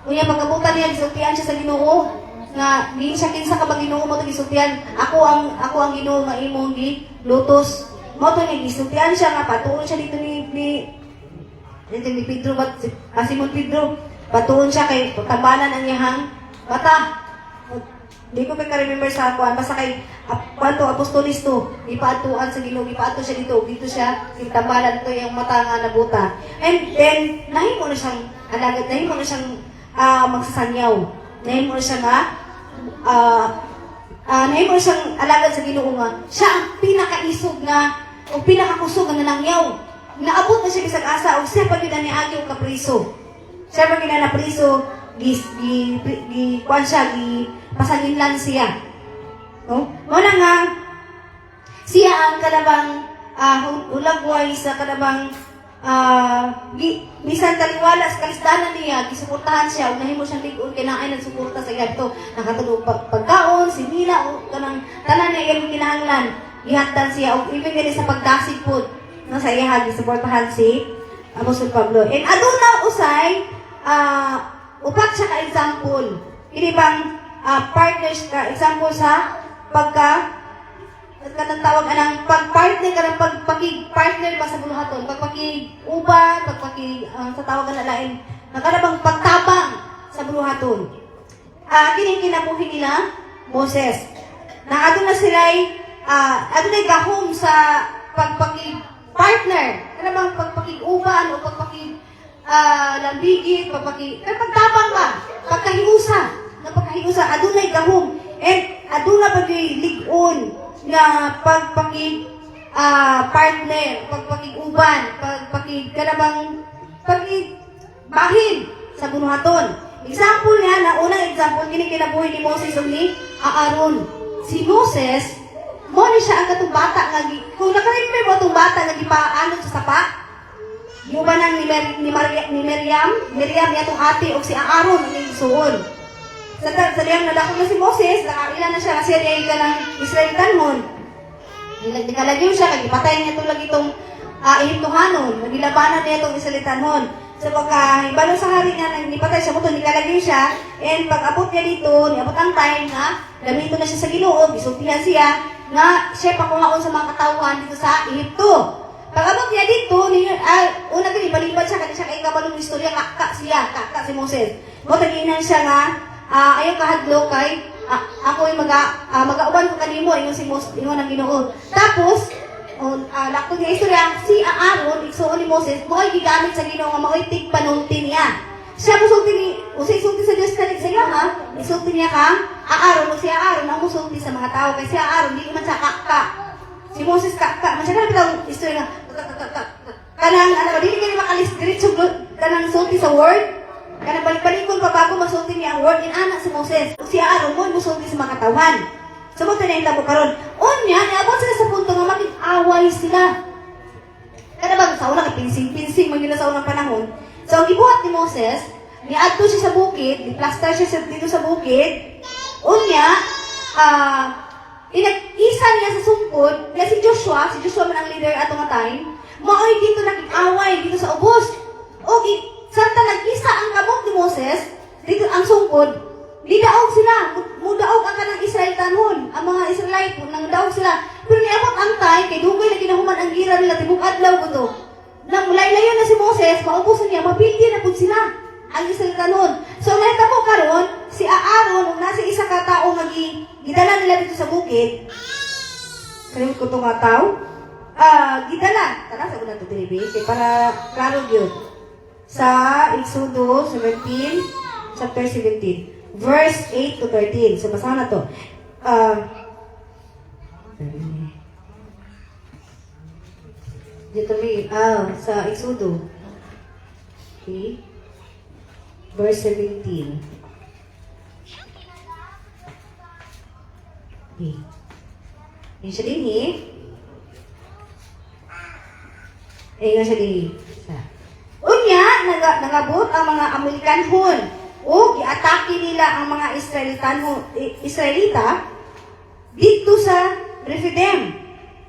Kunya, pagkabuta niya, gisultihan siya sa Ginoo. Nga, di siya kinsa ka ba Ginoo mo ito gisultihan. Ako ang Ginoo nga imong lutos. Mo ito niya, gisultihan siya nga. Patuon siya dito ni Pedro, Simon Pedro. Patuon siya kay tambanan ang iyahang mata. Di ko remember sa kuan basta kay kwanto apostolis to ipaatuan sa Ginoo ipaato siya dito siya tambalan to yung mata nga nabuta and then nahimo na siyang alagad nahimo na siyang magsasanyaw nahimo na siya nga nahimo na siyang alagad sa Ginoo nga siya ang pinakaisog nga o pinakakusog nga nanangyaw naabot na siya bisag asa o siya pa gyud ani agyo ka priso siya pa gyud na priso kuan siya pasanginlan siya. No? Muna nga, siya ang kadabang ulagway sa kadabang bisan taliwala sa kalistanan niya, gisuportahan siya, unahin mo siyang ligon, kinain at suporta sa ganito. Nakatulog pagkaon, sinila, o kanang tanan niya yung kinahanglan, ihatdan siya, o even ganit sa pagdasig po, no, sa iya, gisuportahan si Apostol Pablo. And aduna usay, upat siya ka-example. Hindi bang partners ka, example sa kanang tawag anang pag-partner ka ng pagpaki-partner ba sa buluhaton, pagpaki-uban, sa tawagan na lain Nakarabang pagtabang sa buluhaton. Kining kinabuhi nila, Moses. Na aduna sila'y, aduna'y gahom sa pagpaki-partner. Kanabang pagpaki-uban o lambigit, pagtabang ba? Pagkahiusa. Na pagkahiusa, aduna'y gahom. And aduna pag-ligon na partner, pagpaki-uban, pagbahin sa bunuhaton. Example niya, na unang example, kinabuhi ni Moses o ni Aaron. Si Moses, mo ni siya ang katong bata nga, kung nakaremember mo itong bata nga gipaanod sa sapa, yung ba nang ni Miriam niya itong ate o si Aaron ang isuon. Sa diyang nadakot na si Moses, nakailan na siya kasi niya ka ng Israelitanhon. Nikalagyo siya, kagipatay niya itong lagi itong Ehiptohanon, nagilabanan niya itong Israelitanhon. So pagka-ibalo sa hari niya, nipatay siya mo ito, nikalagyo siya, and pag-abot niya dito, niabot ang time na gamito na siya sa Ginoo, gisultihan siya, nga siya pakungaon sa mga katawan dito sa Ehipto. Pag-abot niya dito, una din, ibalibad siya, kasi siya kay kabalong istorya, kakak si Moses. Mo, taginan siya nga, ayaw kahadlo kay, ako ay mag-auban ko kanimo, ingon si Moses, ingon ang Ginoo. Tapos, lakto niya istorya, si Aaron, igsuon ni Moses, mo ay gigamit sa Ginoo nga maoy tigpanunti niya. Siya musulti ni, usa-isulti sa Diyos kalit sa iya ha, isulti niya kang Aaron, o si Aaron ang musulti sa mga tao, kasi si Aaron, di man siya kakka. Si Moses kakka, masya ka na istorya nga, kanang, di ka makalis, diretso, kanang sulti sa word, kanang balik-balikon pa bago masulti niya ang word, anak si Moses, si Aaron mo, musulti sa mga katawan. Sumunta na yung tabo karon. Unya, niabot sila sa punto nga makik-away sila. Kada ba, sa unang pinsing-pinsing man nila sa unang panahon. So, ang gibuhat ni Moses, niadto siya sa bukid, di-plaster siya dito sa bukid. Unya, isa niya sa sungkod, kaya si Joshua man ang leader ato nga time, maoy dito nakik-away, dito sa ubos. O, santa nag-isa ang kamot ni Moses, dito ang sungkod, lidaog sila, mudaog ang kanang Israelitanhon, ang mga Israelite, nangdaog sila. Pero niabot ang time, kay dugay na ginahuman ang gira nila, tibuk adlaw ko to. Nang mulay-layo na si Moses, maubusan niya, mapildi na po sila, ang Israelitanhon. So, nahitabo karon si Aaron, kung nasa isa ka tao, gidala nila dito sa bukid, kalimut ko itong tao, gidala, tara sa unang to, Dilibi, para klaro yun. Sa Exodo 17, chapter 17. Verse 8 to 13. So, basahan na to. Dito may, sa Exodo. Okay. Verse 17. Okay. Yan siya din yan siya din Unya, nangabot ang mga Amerikanhon. O giatake nila ang mga Israelita dito sa Rephidim.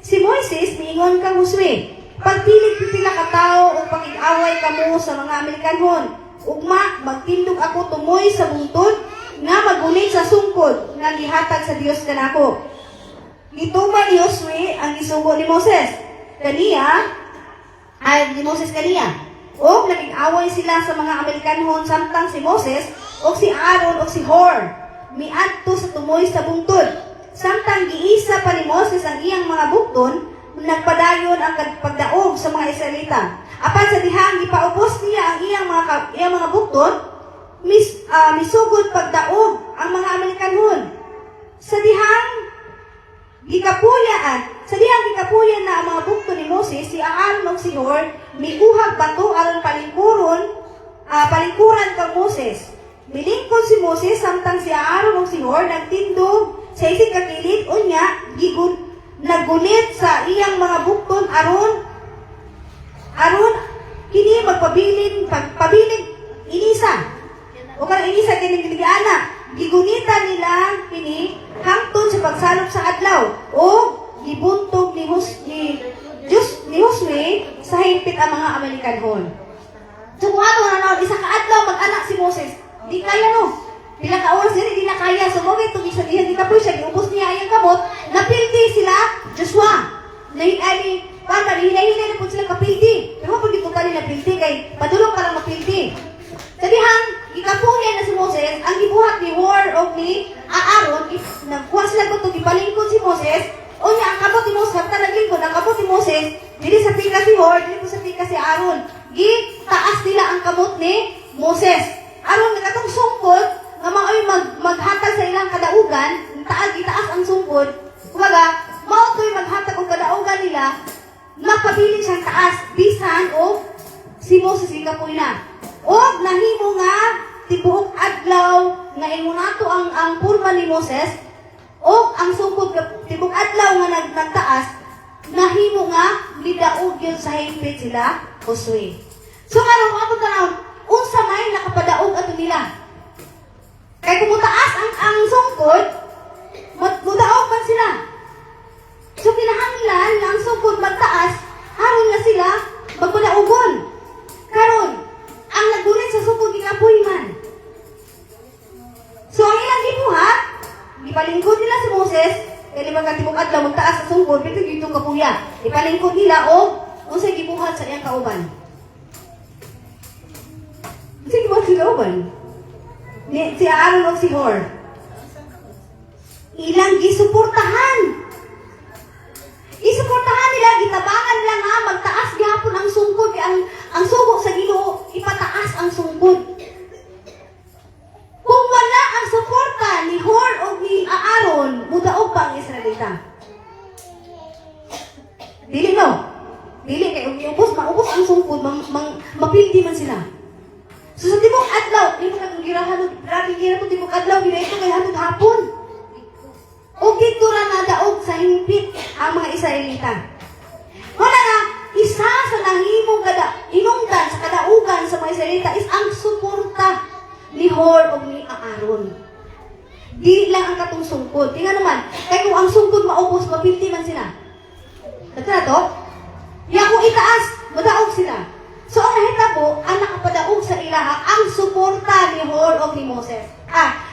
Si Moises niingon kang Josue, pagpilig pipila ka tao o pangig-away kamo sa mga Amerikanhon. Ugma, magtindog ako tumoy sa bungtod nga magunit sa sungkod nga gihatag sa Dios kanako. Gituman ni Josue ang gisugo ni Moses. Ni Moses kaniya. O naging-away sila sa mga Amerikanhon samtang si Moses o si Aaron o si Hor miadto sa tumoy sa bungtod. Samtang giisa pa ni Moses ang iyang mga bukton, nagpadayon ang pagdaog sa mga Israelita. Apan sa dihang gipaubos niya ang iyang mga bukton, misugod pagdaog ang mga Amerikanhon. Sa dihang gikapuyan na ang mga bukto ni Moses, si Aaron o si Hor, mikuhag bato aron palingkuran kang Moses. Milingkod si Moses samtang si Aaron o si Hor nagtindog sa isig kakilit unya nagunit sa iyang mga bukton aron kini pabilin inisa. O kanang inisa kini giligana. Gigunitan nila kini hangtod sa pagsalop sa adlaw o gibuntog ni Josue sa higpit ang mga Amerikanhon. So kung ano, isa ka adlaw mag-anak si Moses, di kaya no. Pila ka oras din, di na kaya. So mo ito, gisabihan di ka po siya, giubos niya ayang kamot, napildi sila, Joshua. Hinahinay na po sila kapildi. Pero mo dito ka rin napildi, kay padulong ka lang mapildi. Moses, ang gibuhat ni Hor o ni Aaron, nagkuha sila ko ito, gipalingkod si Moses, o niya, ang kabot ni Moses, hapta naglingkod, ang kabot ni Moses, dili sa pika si Hor, dili sa pika si Aaron. Gitaas nila ang kamot ni Moses. Aron katong sungkod, nga maoy maghatag sa ilang kadaugan, gitaas ang sungkod, kumbaga, maotoy maghatag og kadaugan nila, magpabiling siyang taas, bisan o si Moses ikapoy na. O nahimo nga tibuok adlaw nga imunato ang purma ni Moses o ang sungkod tibuok adlaw nga nagtaas nahimo nga midaog yun sa higpit sila Josue. So karon ato tanawon unsa may nakapadaog ato nila. Kay kung mutaas ang sungkod mudaog man sila. So kinahanglan nga ang sungkod magtaas aron nga sila magpadaogon. Karon ang nagunit sa sungkod gikapoy man. So ang ilang gibuhat, ipalingkod nila si Moses, kaya lima katibok adlaw magtaas sa sungkod, pero gitong kapuya. Ipalingkod nila o unsay gibuhat sa iyang kauban. Unsay gibuhat sa kauban? Si Aaron o si Hor. Ilang gisuportahan. Isuportahan nila, gitabangan nila nga magtaas gihapon ang sungkod, ang sugo sa Ginoo ipataas ang sungkod. Kung wala ang suporta ni Hor o ni Aaron, mudaog pa ang Israelita. Dili no. Dili kay maubos ang sungkod, mapildi man sila. So sa tibok adlaw, imo kang girahan, grabe gira mo tibok adlaw, ginaito kay hatod hapon. O dito ra na daog sa hingpit ang mga Israelita. Wala nga, isa sa nahimong inungdan sa kadaugan sa mga Israelita is ang suporta ni Hor o ni Aaron. Di lang ang katong sungkod. Tingnan naman, kaya kung ang sungkod maubos, mapilti man sila. Ito na to? Iya kung itaas, madaog sila. So ang nahitabo, ang nakapadaog sa ilaha, ang suporta ni Hor o ni Moses.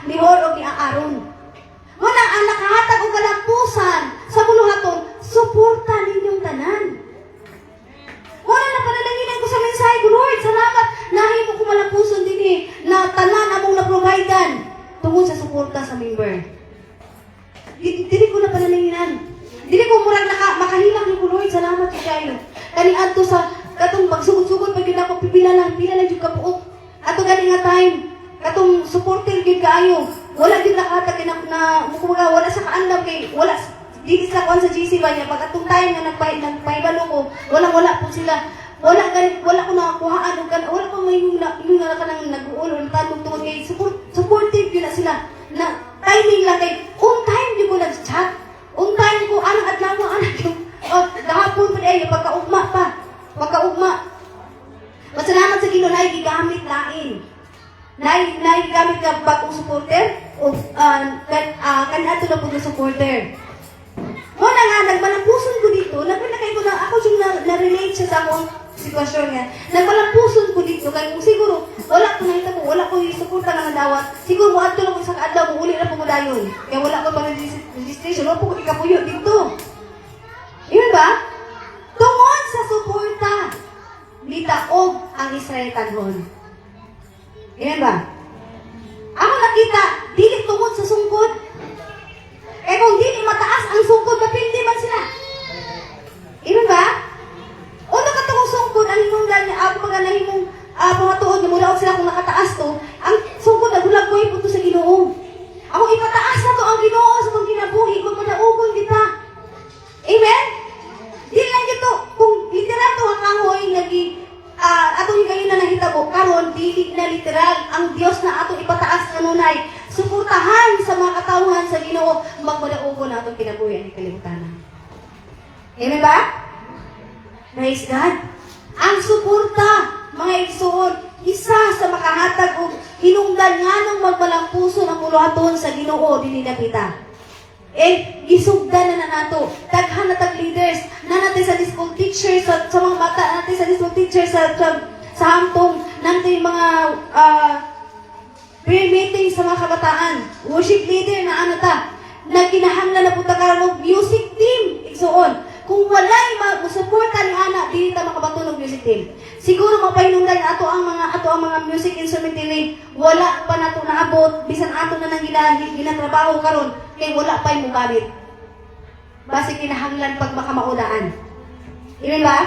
Ni Hor o ni Aaron. Wala ang nakahatag o kalampusan sa buluhaton, suporta ninyong tanan. Wala na pananaginan ko sa mensahe ko, Lord, salamat, nahimo ko malampuson din na tanan among na-providean tungkol sa suporta sa member. Dili ko na pananaginan. Dili ko murag makahilang ni ko, Lord, salamat kayo. Kani adto sa katong pagsugod-sugod pag yun ako pila lang yung kapuok. Ato gani nga time, katong supporter gyud kaayo. Wala din nakahatag na mukumaga, wala sa kaandam kay, wala, di sa kuan sa GC ba niya, pag atong time na nagpahibalo ko, wala po sila, wala ko nakakuhaan, wala ko may yung na ka nang nag-uul, o natagong tungkol kay, supportive yun na sila, na timing lang kay, on time yun ko nag-chat, on time ko, anak at lama, anak yung, gahapon pa dahil, pagkaugma, masalamat sa Ginoo na gigamit lain. Naigamit ka bagong supporter o kanato na po na supporter. Muna nga, nagmalampuson ko dito, nagpinakay ko na, ako yung na-relate siya sa akong sitwasyon nga. Nagmalampuson ko dito, kaya kung siguro, wala ko nakita ko, wala ko yung suporta na mandawat, siguro mo ato lang ko sa kaadlaw, uli na po ko dayon. Kaya wala ko pang registration, wala po ko ikapuyo dito. Yun ba? Tungod sa suporta, nitaog ang Israel tanhon. Yan ba? Ako nakita, dili tungod sa sungkod. Eh kung dili mataas ang sungkod, mapindi man sila. Yan ba? O nakatungod sungkod, ang hinungdan niya, ako mga nahimong pamatuod, na mula sila kung nakataas to, ang sungkod, nagulagway po to sa Ginoo. Ako ipataas na to ang Ginoo sa itong kinabuhi, kung madaugon kita. Amen? Dili lang ito, kung literal to ang kahoy, atong higayon na nahitabo karon dili na literal ang Dios na atong ipataas kanunay suportahan sa mga katawhan sa Ginoo magmadaugon na atong kinabuhi ni kalibutan. Amen ba? Praise God. Ang suporta mga igsoon isa sa makahatag og hinungdan nganong magmalampuson ang muluhaton sa Ginoo dinhi kita. Gisugdan na nato. Daghan na tag leaders na natin sa school teachers sa mga bata natin sa school teachers sa hamtong natin mga prayer meeting sa mga kabataan. Worship leader na ano ta. Nagkinahanglan na punta karon og music team igsuon. Kung walay mo-suporta ni ana dili ta makabatunog music team. Siguro mapahinungdan ato ang mga music instrument dili wala pa nato naabot bisan ato na nang ginatrabaho karon kay wala pa mo gamit. Basi kinahanglan pag makamaunaan. Iyon ba?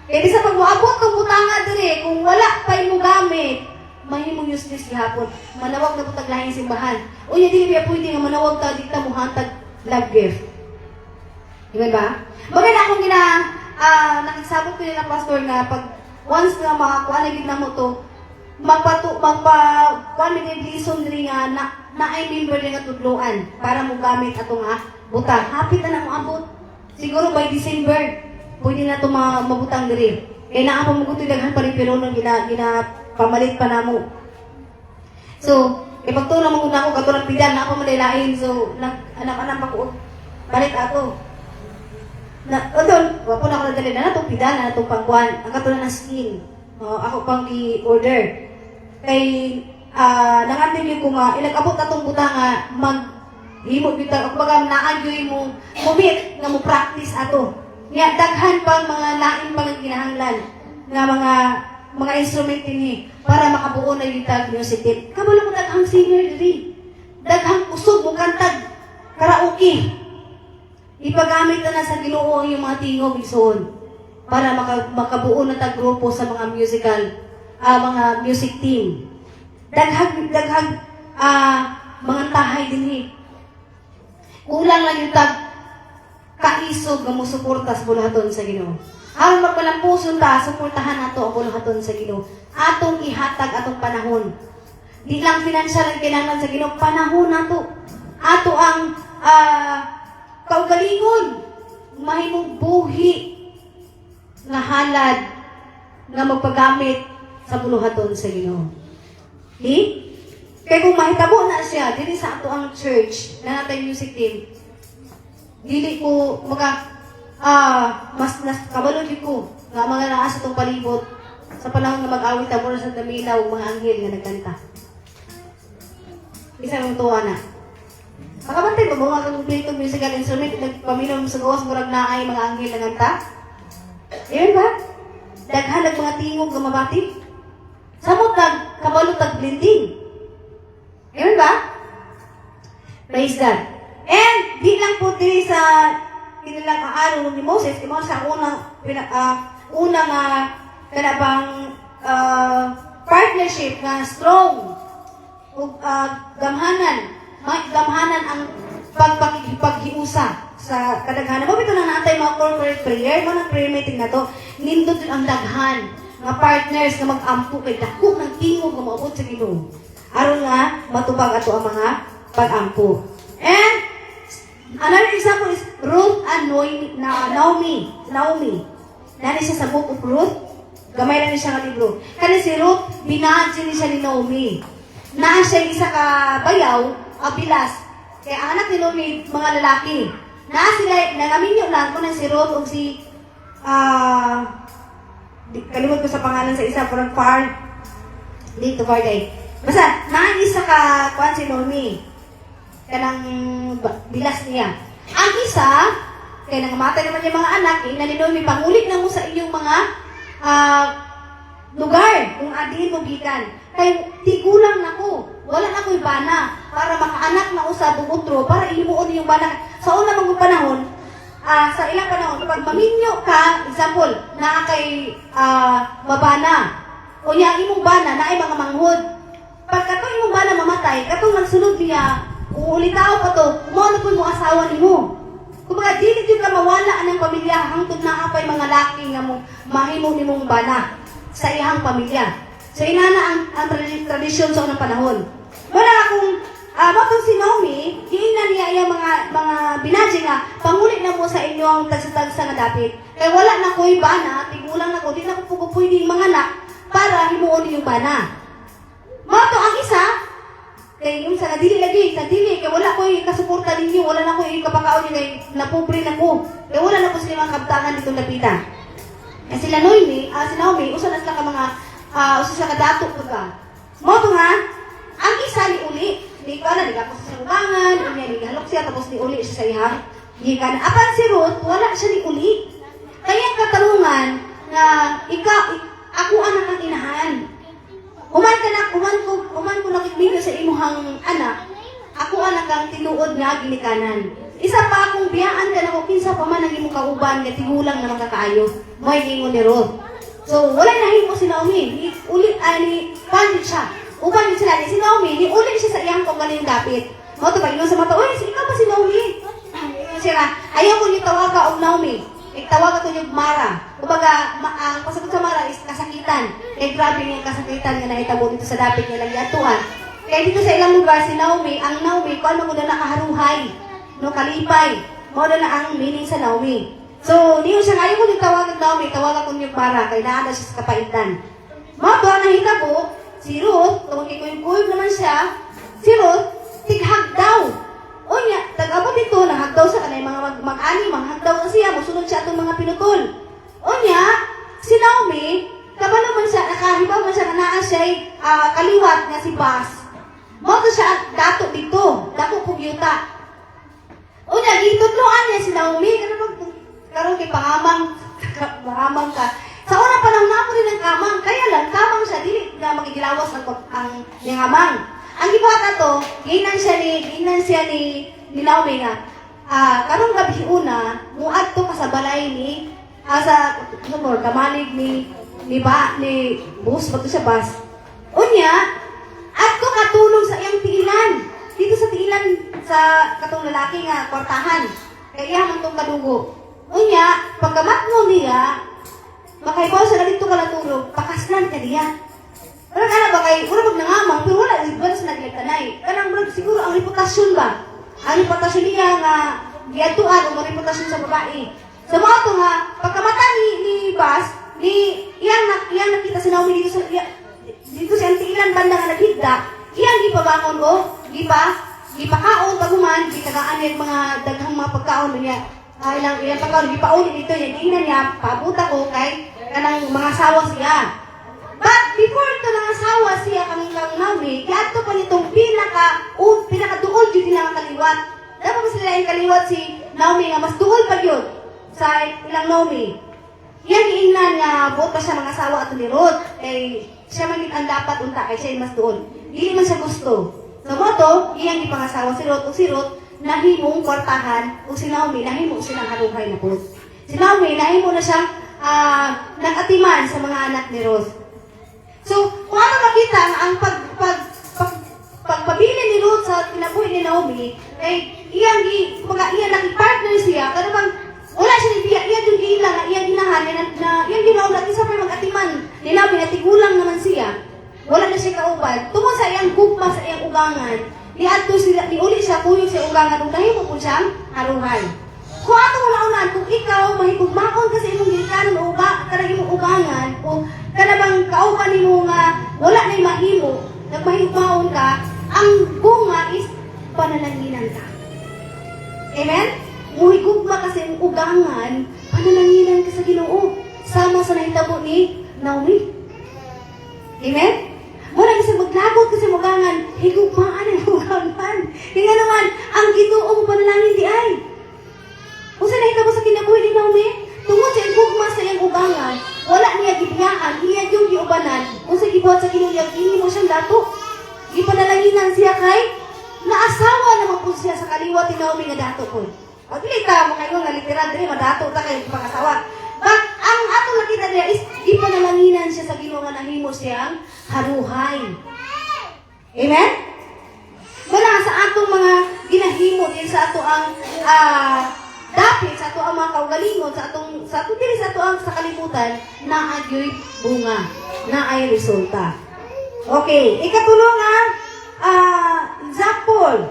Kaya sa pag moabot kung butanga dire kung wala pa mo gamit, mahimong useless gihapon. Manawag na butag lahing simbahan. Unya dili biya pwede nga manawag ta di ta muhatag love gift. Iyon ba? Bagay na akong nakasabot ko nila pastor nga pag once nga makakuha na gid namo to kuan mi lison diri nga na ay member nga tudloan para mo gamit ato nga butang. Hapit na mo abot. Siguro by December pwede na to mabutang diri. Kaya naa pa mo kutoy daghan pa rin pero nang pamalit pa namo. So, ipagtulong mo na ako katulad pidan na ako malilain. So, anak-anak pa ko balik ato. Doon, wapo na ako nadali na itong pidan, na itong pangkuhan. Ang katulad ng skin. Ako pang i-order. Kay, nangatin yun ko nga, ilag-abot na itong buta nga, mag-himot yun, ako baga naagyoy mo, mumit, nga mo practice ato. Nga, daghan pang mga lain pang ginahanglan, nga mga instrument ini, para makabuo na yung tag music tip. Kabalo mo daghang singer diri. Daghang kusog mo kantag, karaoke. Ipagamit na sa Ginoo yung mga tingog ison para makabuo na tag grupo sa mga mga music team. Daghang mga tahay dinhi. Kulang lang yung tag kaisog nga mosuporta sa bulahaton sa Ginoo. Aron magpalampuson ta, suportahan nato ang bulahaton sa Ginoo. Atong ihatag atong panahon. Di lang financial ang kailangan sa Ginoo, panahon nato. Ato ang kaugalingon, mahimong buhi nga halad nga magpagamit sa buluhaton sa Ginoo. Kaya kung mahitabo na siya, dili sa ato ang church na natay music team, dili ko mas kabalo di ko nga mga naas itong palibot sa panahon nga mag-awit tabor sa damilaw mga anghel nga nagkanta. Isa ng tuwa na. Makabantay ba mga kong musical instrument nagpaminom sa gawas murag na ay mga anghel na nganta? Iyon ba? Daghan mga tingog nga mabati? Samot kabalo blending. Iyon ba? Praise God. And di lang po diri sa kinilang aaro ni Moses, imo sa unang kanabang partnership nga strong ug gamhanan ang paghiusa sa kadaghanan. Mabito na natay mga corporate prayer, mga prayer meeting na to, nindot yun ang daghan, mga partners na mag-ampo kay dako ng tingog nga maabot sa Ginoo. Aron nga, matubag ato ang mga pag-ampo. And, another example is Ruth and Naomi. Nani siya sa book of Ruth, gamay lang niya nga libro. Kani si Ruth, binadyo niya ni Naomi. Naan siya isa ka bayaw, bilas. Kaya ang anak ni Naomi, mga lalaki. Sila, nangaminyo lang ko na si Ruth o si, kalimot ko sa pangalan sa isa, parang Far, dito Far day. Basta, naan isa ka, kuhan si Naomi. Kanang bilas niya. Ang isa, kaya nangamatay naman yung mga anak, na ni Naomi, pangulit na mo sa inyong mga lugar, kung adiin mo gikan. Kaya tigulang na ko. Wala na ko'y bana para makaanak na usab og utro para ihimuon yung bana. Sa una mong panahon, sa ilang panahon, kapag maminyo ka, example, naa kay mabana. O niya, imong bana, na ay mga manghod. Pag katong imong bana mamatay, katong nagsunod niya, kung ulitaw pa to, mo po mo asawa ni mo. Kung mga dili ka mawala ng pamilya, hangtod na apay mga laki nga mo, mahimo ni mong bana sa iyang pamilya. So, inana ang tradisyon sa unang panahon. Wala akong, matong si Naomi, giingnan niya yung mga binadji nga, pangulit na mo sa inyo ang tagsatagsa nga dapit. Kaya wala na ko'y bana, tigulang na ko, di na ko pwede mga anak para himuon yung bana. Mato ang isa, kaya yung sa dili lagi, kaya wala ko'y kasuporta ninyo, wala na ko'y kapakaon nyo, kaya napobre na ko. Kaya wala na po sila mga kabtangan dito lapitan. Kaya sila si Naomi, usa na sila ka mga usa sa kadato ka. Moto nga, ang isa ni uli, di ka na, di ka po sa lubangan, ni halok siya, tapos ni uli siya sa ihang, di ka na. Apan si Ruth, wala siya ni uli. Kaya ang katanungan, na ako anak ang inahan. Human ko nakikita sa imuhang anak, ako anak ang tinuod nga ginikanan. Isa pa akong biyaan ka na kung kinsa pa man ang imong kauban nga tigulang na makakaayo. Mo'y ingon ni Ruth. So, wala nahimo si Naomi. Ni pandit siya. Uban din sila ni si Naomi, ni ulit siya sa iyang panggaling dapit. Mo to pag sa mata, oy, ikaw ba si Naomi? Siya, ayaw ko ni tawaga og Naomi. Tawag ko yung Mara. Kumbaga, ang pasagot sa Mara is kasakitan. Kaya grabe yung kasakitan nga nahitabo dito sa dapit niya lang yatuan. Kaya dito sa ilang lugar, si Naomi, ang Naomi, kung ano mo na nakaharuhay, no, kalipay. Mo na ang meaning sa Naomi. So, niyo siya, ayaw ko ni tawag ng Naomi, tawag ko yung Mara, kaya naada siya sa kapaitan. Mo to, nahitabo, si Ruth, kung kikuyog naman siya, si Ruth, tighag daw. O niya, tag-abot ito, nahagdaw sa kanay mga mag-ani, manghagdaw na siya, musunod siya itong mga pinutol. O niya, si Naomi, kabalo man siya, nakahibaw man siya, kanaan siya kaliwat nga si Bas. Moto siya dato dito, dako pugyuta. O niya, gitutloan niya si Naomi, karon kay pangamang ka. Sa unang panahon na ako rin ng kamang, kaya lang, kamang siya, dili na magigilawas ang hamang. Ang gibata to, ginan siya ni Naomi nga, karong gabi una, muad to ka sa balay ni, kamalig ni Bus, bato siya Bas. Unya, at ko katulong sa iyang tiilan. Dito sa tiilan, sa katong lalaki nga, kwartahan. Kaya man tong kadugo. Unya, pagkamat mo niya, makaibaw sa dito ka natulog, pakaslan ka niya. Pero ba kay, wala magnangamang, pero wala sa naglagtanay. Kanang siguro ang reputasyon ba? Ang reputasyon niya nga, giyatuan o reputasyon sa babae. Sa mga ito nga, pagkamata ni Bas, iyang nakita si Naomi dito sa antiilan banda nga naghigda, iyang gipabangon o, gipakaon, paguman, gitagaan niya mga daghang mga pagkaon niya. Ilang pagkaon, gipaon dito niya, tingnan niya, pabuta ko kay kanang mga asawa siya. But before ito nangasawa siya kang Naomi, kaya ito pa nitong pinaka-duol dito na kaliwat. Dapat ba sila yung kaliwat si Naomi nga mas duol pa yun sa ilang Naomi. Yan iingnan nga buot pa siya mangasawa ato ni Ruth. Eh, siya man ang dapat unta kay siya yung mas duol. Dili man siya gusto. So mo to, iyang ipangasawa si Ruth o si Ruth nahimong kwartahan o si Naomi nahimong silang haruhay na po. Si Naomi nahimo na siyang nag-atiman sa mga anak ni Ruth. So, kung ano makita ang pagpabili ni Ruth sa kinabuhi ni Naomi, ay iyang nakipartner siya, pero bang wala siya ni Pia, iyang yung gilang, iyang ginahan, iyang ginaon, at isa pa mag-atiman ni Naomi, natigulang naman siya, wala na siya kaubad, tungkol sa iyang gugma sa iyang ugangan, niuli siya, kuyog sa ugangan, kung nahimo po siyang haruhay. Kung ato mo naunan, kung ikaw mahigugmaon kasi imong gilikanon o kanang imong ugangan, o kanabang kauban mo nga wala na'y mahimo, nagmahigugmaon ka, ang bunga is panananginan ka. Amen? Muhigugma kasi ang ugangan, panananginan ka sa Ginoo. Sama sa nahitabo ni Naomi. Amen? Wala kasi maglagot kasi ugangan, higugmaan ang ugangan. Kaya naman, ang Ginoo mo panalangin di ay. Kung saan nahitabo sa kinabuhi ni Naomi, tungod sa igugma sa iyang ugangan, wala niya gibiyaan, iya yung giubanan, kung sa gibuhat sa kinuyag, ini mo siyang dato. Ipanalanginan siya kay, naasawa naman po siya sa kaliwat ni Naomi nga dato po. O, dili ka mo kayo nga literal, dili madato ta kayo pangasawa. But, ang atong nakita niya is, ipanalanginan siya sa Ginoo nga nahimo siyang haruhay. Amen? Wala sa atong mga ginahimo din sa ato ang dapit sa ato ang mga kaugalingon sa ato ang sa kalibutan na agyoy bunga, na ay resulta. Okay, ikatulo nga example.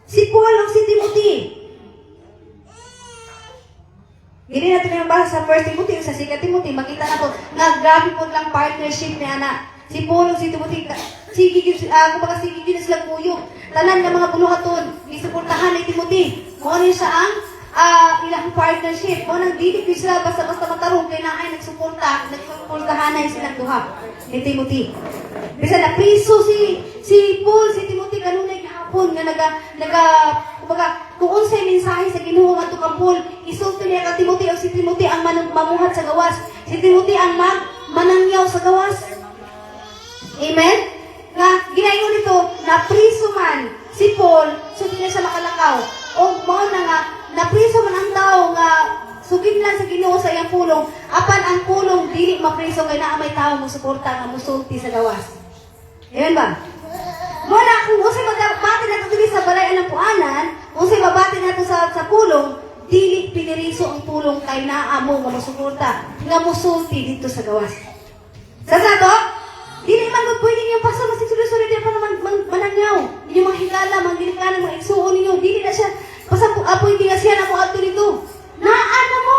Si Paul o si Timothy. Hindi natin yung basa sa 1 Timothy o sa 2 Timothy, makita na po nga grabe po lang partnership ni Ana. Si Paul o si Timothy, kumbaga sige na silang kuyog. Tanan ng mga buluhaton, isuportahan ni Timothy. Kung ano siya ang ilang partnership. Kung nang didik sila basta-basta matarong, kaya na ay nagsuportahanay silang duha ni Timothy. Bisa na priso si Paul, si Timothy, kanunay kahapon nga kumbaga, kung unsay mensahe sa Ginoo nga kang Paul, isulti niya kang Timothy o si Timothy ang mamuhat sa gawas. Si Timothy ang manangyaw sa gawas. Amen? Nga, ginayon nito, na priso man si Paul, so di na siya makalakaw. O mao na nga, na priso man ang tao nga, sugid lang sa Ginoo sa iyang pulong, apan ang pulong, dili mapriso kay naa may tao mo suporta nga musulti sa gawas. Amen ba? Muna, kung usay magbati na ito sa balay ng puanan, usay mabati na ito sa pulong, dili piniriso ang pulong kay naa mo nga musuporta, nga musulti dito sa gawas. Sa to, dili man gud pwede niyo pastor mas sulit-sulit din pa naman manangyaw. Inyo mga higala, mga ginikanan, mga igsuon ninyo, dili na siya basta pwede nga siya na mo adto dito. Naana mo.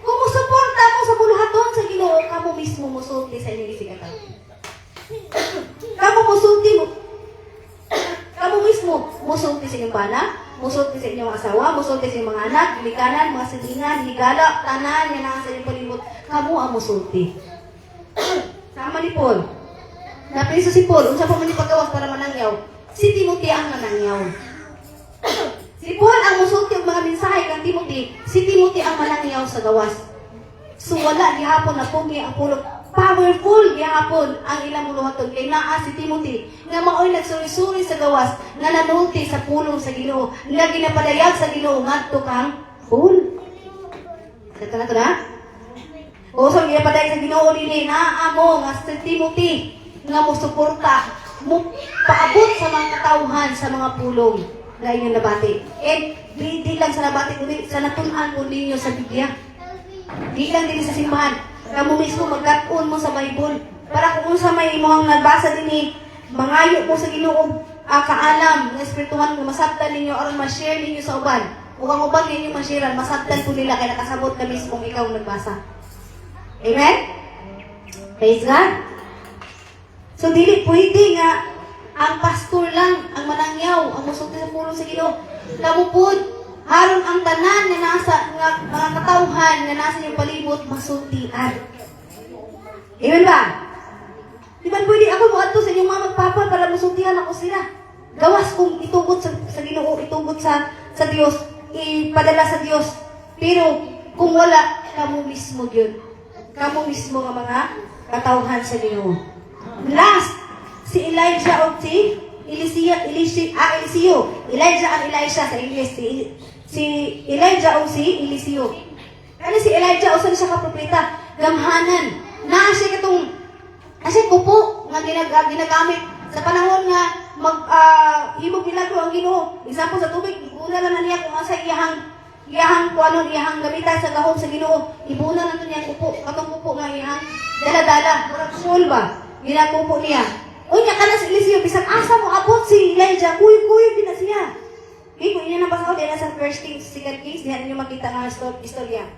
Kung musuporta mo sa buluhaton sa Ginoo, kamo mismo musulti sa inyong isigatan. Kamo musulti mo. Kamo mismo musulti sa inyong bana, musulti sa inyong asawa, musulti sa inyong mga anak, ginikanan, mga silingan, higala, tanan, yan ang sa inyong palibot. Kamo ang musulti. Sama ni Paul. Napriso si Paul, unsa pa man ni paggawas para manangyaw. Si Timothy ang manangyaw. Si Paul ang musulti og mga mensahe kang Timothy, si Timothy ang manangyaw sa gawas. So wala gihapon na pugi ang pulong. Powerful gihapon ang ilang muluhaton kay naa si Timothy nga maoy nagsuri-suri sa gawas nga nanulti sa pulong sa Ginoo, nga ginapadayag sa Ginoo ngadto kang Paul. Kada na? O so ginapadayag sa Ginoo dinhi naa mo nga si Timothy nga mosuporta mo paabot sa mga katawhan sa mga pulong na inyong nabati. And di lang sa nabati kundi sa natun-an po ninyo sa Biblia. Di lang din sa simbahan. Kamu mismo magkat-on mo sa Bible. Para kung sa may imuhang nagbasa din mangayo mo sa Ginoo kaalam ng espirituhan nga masabtan ninyo aron ma-share ninyo sa uban. Kung ang uban ninyo ma-share, masabtan po nila kaya nakasabot na mismo ikaw nagbasa. Amen? Praise God. So dili pwede nga ang pastor lang ang manangyaw, ang musulti sa pulong sa Ginoo. Kamupod haron ang tanan nga nasa mga katawhan nga nasa iyong palibot masultian. Amen ba? Di ba pwede ako muadto sa inyong mga magpapa para masultihan ako sila? Gawas kong itugot sa Ginoo, itugot sa Dios, ipadala sa Dios. Pero kung wala, kamo mismo yun. Kamo mismo nga mga katawhan sa Ginoo. Last, si Elijah o si Elijah ang Elisha sa English. Si Elijah o si Eliseo. Ano si Elijah o saan siya kapropeta? Gamhanan. Siya kupo nga ginagamit sa panahon nga himog milagro ang Ginoo. Example sa tubig, ibuna lang na niya kung asa iyahang gamitan sa gahom sa Ginoo. Ibuna lang niya kupo. Katong kupo nga iyahang dala-dala. Murag soul ba? Ginakupo niya. Unya kana si Eliseo, bisag asa mo abot si Elijah, kuy din na siya. Kung inyo nabasa ko, diyan sa 1 Kings, 2 Kings, diyan nyo makita nga istorya.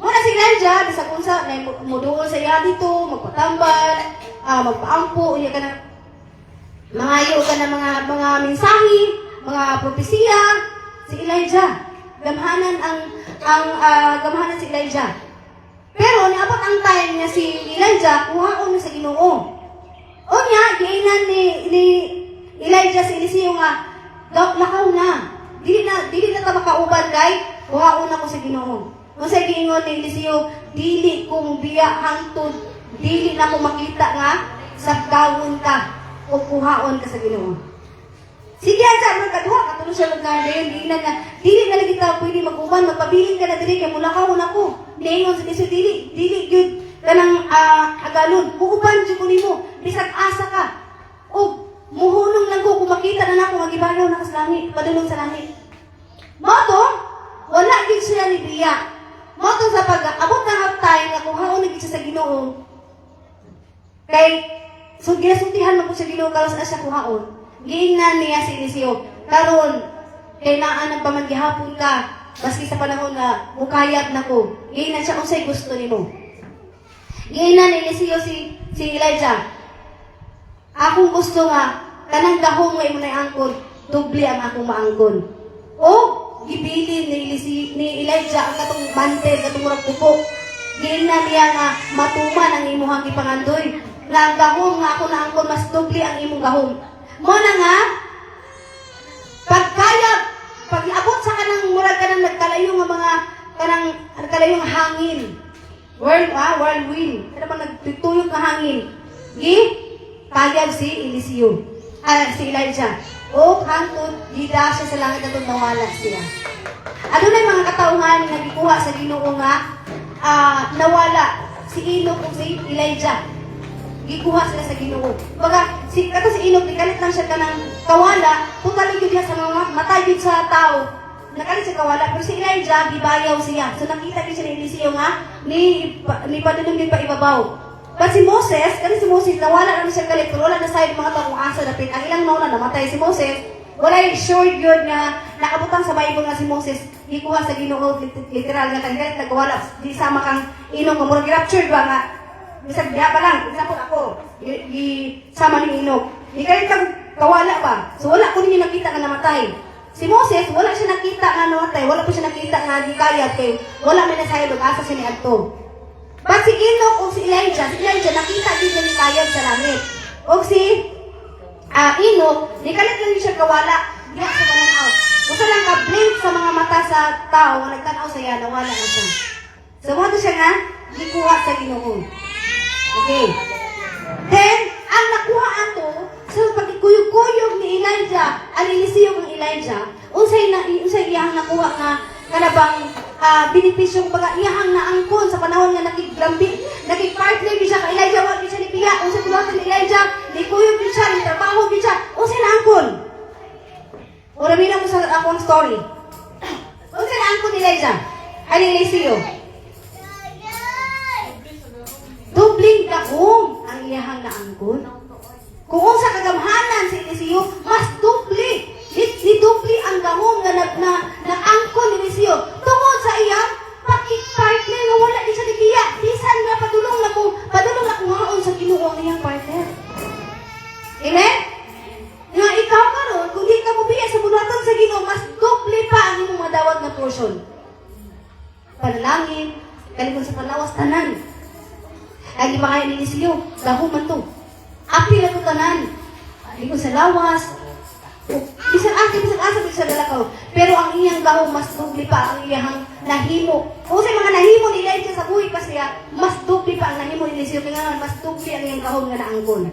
Muna si Elijah, bisag unsa, na muduol sa iya dito, magpatambal, magpaampo, iya ka na, mangayo ka na mga mensahe, mga propesiya, si Elijah. Gamhanan gamhanan si Elijah. Pero niabot ang time niya si Elijah, kuhaon na sa Ginoo. O niya, giinan ni Elijah si Eliseo nga, lakaw na. Dili na ta makauban kay kuhaon ako sa Ginoo. Kung sa giingon ni Eliseo, dili kong biya hangtod, dili na ko makita nga sabgawon ka o kuhaon ka sa Ginoo. Sige asa magkaduha katulong siya magkadayon, dili na lagi ta pwede mag-uban, magpabilin ka na dili kay mulakaw na ko. Niingon sa Eliseo, dili gyud kanang agalon, muuban jud ko nimo, bisag asa ka. O muhunong lang ko kung makita na nako nga gibalaw na sa langit, padulong sa langit. Moto, wala gid siya ni biya. Moto sa pag-abot ng time nga kuhaon na gid siya sa Ginoo. Kay so ginasultihan man po sa Ginoo karon sa siya kuhaon. Giingnan niya si Eliseo, karon kay naa nang pamangihapon ka, baski sa panahon nga mukayat nako. Giingnan siya unsay gusto nimo. Giingnan ni Eliseo si Elijah. Akong gusto nga kanang gahom nga imo naangkon, doble ang akong maangkon. O gibilin ni Elijah ang katong mantel, katong murag pupo. Giingnan niya nga matuman ang imuhang ipangandoy. Nga ang gahom nga ako naangkon mas doble ang imong gahom. Mo na nga pag abot sa kanang murag kanang nagkalayo nga mga kanang nagkalayo nga hangin. whirlwind. Ano ba nagtutuyok na hangin? Kagab si Eliseo. Si Elijah. O hangtod, gida siya sa langit at nawala siya. Ano na yung mga katauhan na nagikuha sa Ginoo nga nawala si Enoch o si Elijah. Gikuha sila sa Ginoo. Baga, si Enoch, nikalit lang siya ka ng kawala, totally yun niya sa mga matay sa tao. Nakalit siya kawala, pero si Elijah, gibayaw siya. So nakita din siya ni Eliseo nga, ni padulong din pa ibabaw. But si Moses, kasi si Moses, nawala naman siya galit, pero wala na sa'yo mga tao kung asa dapit. Ang ilang nauna namatay si Moses, wala yung short yun nga, nakabutang sa Bible nga si Moses, gikuha sa Ginoo, literal nga kang galit, nagwala, di sama kang Enoch, nga murag raptured ba nga, bisag diya pa lang, example ako, sama ni Enoch. Di kalit kang kawala ba? So wala ko ninyo nakita nga namatay. Si Moses, wala siya nakita nga namatay, wala po siya nakita nga di kaya, kay wala may nasayad o asa siya ni Adto. But si Enoch o si Elijah nakita din niya ni kayag sa langit. O si Enoch, di kalit lang siya kawala, diya sa pananaw. Basta lang ka-blink sa mga mata sa tao, nagtanaw saya, nawala na siya. So mo siya nga, gikuha sa Ginoo. Okay. Then, ang nakuha ato, sa pagkuyog-kuyog ni Elijah, ang Eliseo ng Elijah, unsay iyang nakuha nga kanabang benepisyo pag iyang naangkon sa panahon nga nakig-partner din siya ka Elijah, wag din siya ni Pia, unsay tulutan ni Elijah, kuyog din siya, trabaho din siya, unsay naangkon? Ora mina ko sa akong story. Unsay naangkon ni Elijah? Ani Eliseo. Dubling gahom ang iyahang naangkon. Kung unsa kagamhanan si Eliseo, mas dubli. Ni dubli ang gahom nga nag-angkon ni Eliseo. Tungod sa iyang pakik-partner nga wala di siya nibiya. Bisan nga padulong na kung haon sa Ginoo ang iyang partner. Amen? Nga ikaw karon, kung di ka mubiya sa bulatan sa Ginoo, mas dubli pa ang imong madawat na portion. Panalangin, kalimon sa panlawas tanan. Ang imakaya ni Eliseo, gahom man to. Api na to tanan. Kalimon sa lawas, bisan sa dalakaw. Pero ang iyang gahom mas dubli pa ang iyang nahimo. Kung sa mga nahimo ni Elijah sa buhay pa siya, mas dubli pa ang nahimo ni Eliseo. Kaya nga, mas dubli ang iyang gahom nga naangkon.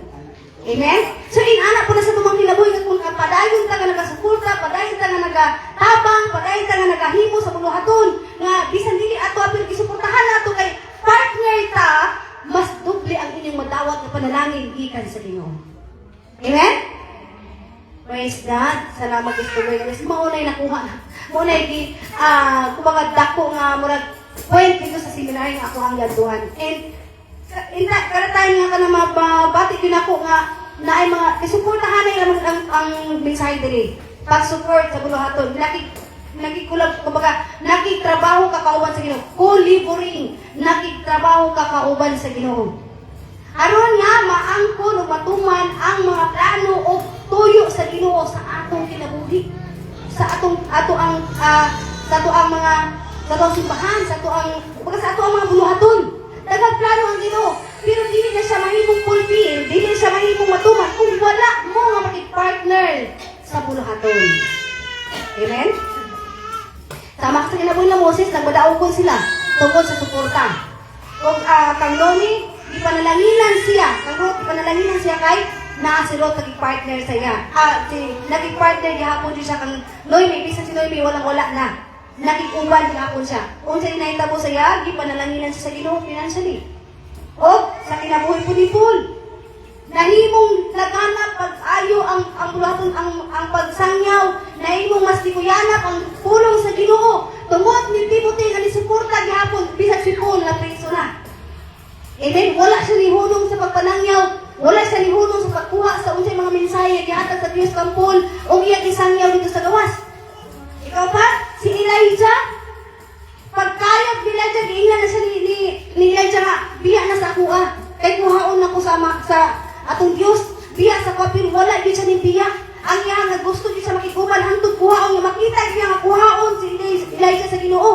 Amen? So, inana po na sa tumang kilaboy na kung padayon ta nga nagasuporta, padayon ta nga nagatabang, padayon ta nga nagahimo sa buluhaton, nga bisan dili ato apil gisuportahan nato kay partner ta, mas dubli ang inyong madawat na panalangin gikan sa Ginoo. Amen? Praise God. Salamat gusto ko. Kasi maunay nakuha na. Maunay kumbaga dako nga murag point dito sa seminary nga ako ang gaduhan. And kada tayo nga ka na mabati din ako nga na ay mga isuportahan na yung ang mensahe diri. Pag-support sa buluhaton. Nakikulab, kumbaga, nakiktrabaho ka kauban sa Ginoo. Co-laboring. Nakiktrabaho ka kauban sa Ginoo. Aron nga maangkon o matuman ang mga plano o tuyo sa Ginoo sa atong kinabuhi. Sa atong simbahan, sa atong mga buluhaton. Daghang plano ang Ginoo, pero dili na siya mahimong fulfill, dili na siya mahimong matuman kung wala mo nga makipart-partner sa buluhaton. Amen? Tama ka sa kinabuhi na Moses, nagbadaukon sila tungkol sa suporta. Kung kang Nomi, di panalanginan siya. Kang Ruth, di panalanginan siya kay na si Ruth naging-partner sa iya. Naging-partner gihapon siya kang Noemi. Bisan si Noemi walang-wala na. Naging-uban gihapon siya. Kung sa inahitabo sa iya, di panalanginan siya sa Ginoo financially. O, sa kinabuhi pudipon. Nahimong laganap pag-ayo ang bulaton, ang pagsangyaw. Nahimong mas dikuyanap ang pulong sa Ginoo. Tungod ni Timothy nga ni suporta gihapon. Bisan si Paul na preso na. Amen. Wala siya nihunong sa pagpanangyaw. Wala siya nihunong sa pagkuha sa unsay mga mensahe gihatag sa Dios kang Paul o iya gisangyaw dito sa gawas. Ikaw pa, si Elijah, pagkayag ni Elijah, giingnan na siya ni Elijah nga, biya na sa kuha. Kay kuhaon na ko sa atong Dios, biya sa kuha, pero wala din siya ni biya. Ang iya nga gusto din siya makikuban, hantod kuhaon nga makita niya nga kuhaon si Elijah sa Ginoo.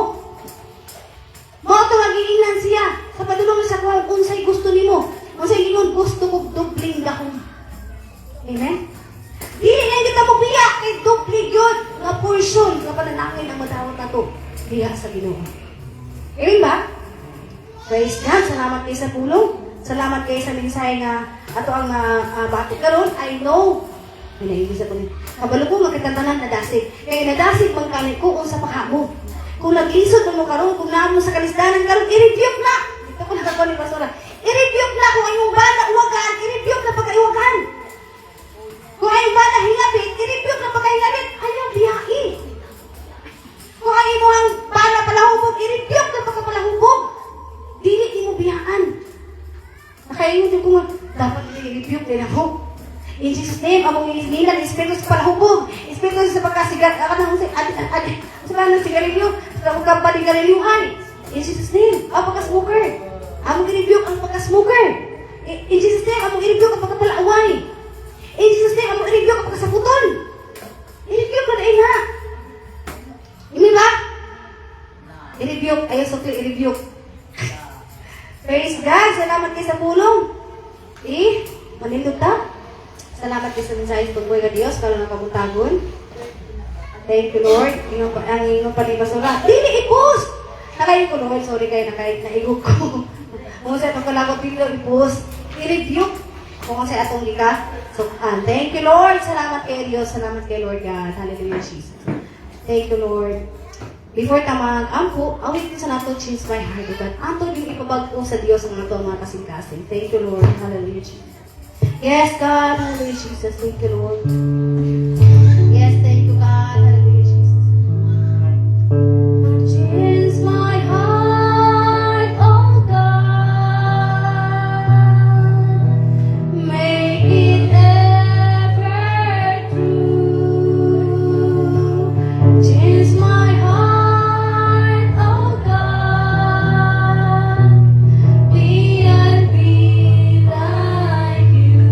Mao to nga giingnan siya. Sa padulong sa kuha, unsay gusto nimo? Unsay gingon gusto ko dubling gahom. Amen? Dili na kita mo biya kay dubling yun nga portion nga panalangin ang madawat nato biya sa Ginoo. Amen ba? Praise God. Salamat kayo sa pulong. Salamat kayo sa mensahe nga ato ang batik karon. I know. Ay, naibig sa kunin. Kabalo ko magkakantanan na dasig. Kaya nadasig man kami ko sa pakamo. Kung naglisod mo karon, kung naam mo sa kalisdanan karon, i-rebuke na. Ito ko nakakuha ni Pastora. I-rebuke na kung ayong bala uwagan. I-rebuke na pagkaiwagan. Kung ayong bala hingapit, i-rebuke na pagkahingapit. Ayaw biyai. Kung ayong mo ang bala palahubog, i-rebuke na pagkapalahubog. Dili mo biyaan. Nakaingon din ko nga, dapat i-rebuke din ako. In Jesus' name, among inilan, Espiritu sa palahubog, Espiritu sa pagkasigat, sa sigarilyo, sa pagkapaligarilyohan. In Jesus' name, ang pagka-smoker. Among i-rebuke ang pagka-smoker. In Jesus' name, among i-rebuke ang pagkapalaaway. In Jesus' name, among i-rebuke ang pagkasaputon. I-rebuke na na. Hindi ba? I-rebuke, ayaw sa i-rebuke. Praise God! Salamat kayo sa pulong. Manindot ta? Salamat kayo sa mensahe sa pagbuhay ka Diyos, kalau nakabutagon. Thank you, Lord. Ang inyong palibasura. Dili i-post! Nakayin ko, Lord. Sorry kayo, naigog ko. Kung sa'yo pagkalakot dito, i-post. I-rebuke. Kung sa'yo atong lika. So, thank you, Lord. Salamat kayo, Diyos. Salamat kayo, Lord God. Hallelujah, Jesus. Thank you, Lord. Before tamang ampo, awit ko sa nato, change my heart, God. Ato yung ipabagpo sa Diyos ang nato mga kasing-kasing. Thank you, Lord. Hallelujah, Jesus. Yes, God. Hallelujah, Jesus. Thank you, Lord. Yes, thank you, God. Hallelujah, Jesus. Change my heart, oh God. Make it ever true. Change my heart, oh God. Be and be like you.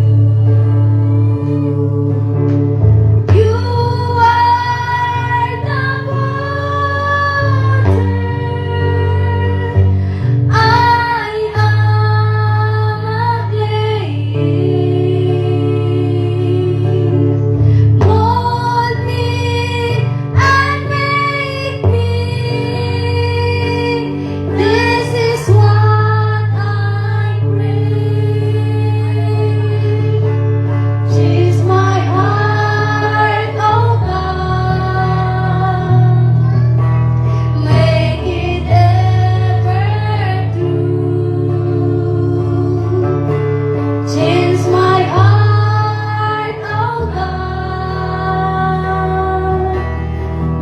You are the water. I am a clay. Mold me and make me. This is what I pray. She's my heart, oh God. Make it ever true. Change my heart, oh God.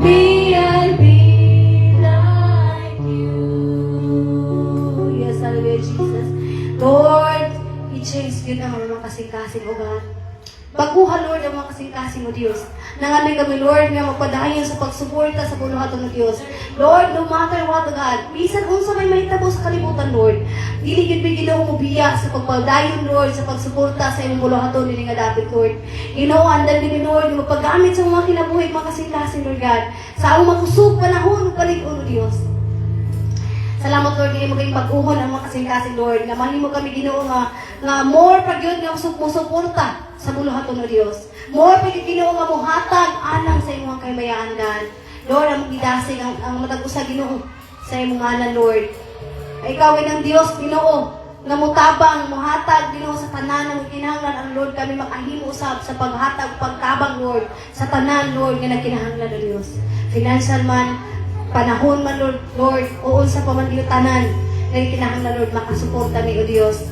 Be and be like you. Yes, hallelujah, Jesus. Lord, i-change yun ang mga kasing-kasing, oh God. Baguhan, Lord, ang mga kasing-kasing mo, Diyos. Nanganay kami, Lord, nga magpadayon sa pagsuporta sa buluhaton ng Diyos. Lord, no matter what, God, bisan unsa may mahitabo sa kalibutan, Lord, dili yun may Ginoo mo biya sa pagpadayon, Lord, sa pagsuporta sa imong buluhaton nini nga dapat, Lord. Ginoo, andal din, Lord, yung magpagamit sa mga kinabuhi, mga kasing-kasing, Lord God, sa among makusog panahon, palig-on, Diyos. Salamat, Lord, hindi mo kayong pag-uhon ang mga kasing-kasing, Lord. Nga mahimo kami, Ginoo, nga more pag-yun nga musuporta sa buluhaton ng Diyos. More pag-yun, Ginoo, nga muhatag alang sa imong kaybayaan, God. Lord, ang magidasig, ang matag-usa, Ginoo, sa imong anan, Lord. Ikaw ay ng Diyos, Ginoo, nga mutabang, muhatag, Ginoo, sa tanan ng kinahanglan ang Lord, kami makahimo usab sa paghatag, pagtabang, Lord, sa tanan, Lord, nga nagkinahanglan ng Diyos. Financial man, panahon man, Lord, uon sa pamangilutanan, nga kinahanglan, Lord, makasuporta ni o Diyos.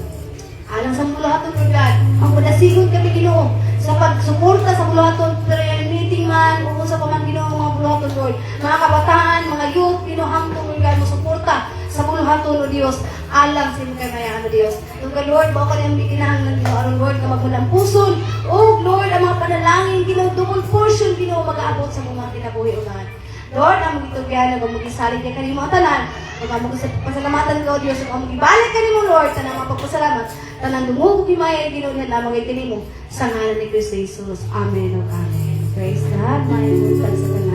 Alang sa buluhaton, Lord God, ang madasigon kami, Ginoo, sa pagsuporta sa buluhaton, prayer meeting man, uon sa pamangilutanan, mga buluhaton, Lord, mga kabataan, mga youth, Ginoo, hangtong, Lord God, musuporta sa buluhaton, o Diyos, alang sa imong kayamayan, o Diyos. Lord God, Lord, baka niyang bikinahanglan, Ginoo, aron, Lord, nga magmulang puson, o Lord, ang mga panalangin, Ginoo, double portion, Ginoo, mag-aabot sa mga kinabuhi, o God. Lord, ang magitugyan, ang magisalig ka kanimo mga tanan, ang pasalamatan ka, O Diyos, ang magibalik kanimo, Lord, sa mga pagpasalamat, tanang dumugog himaya, ginulihan lamang ay tinimo, sa ngalan ni Cristo Jesus. Amen o Amen. Praise God, may muntan sa tanan.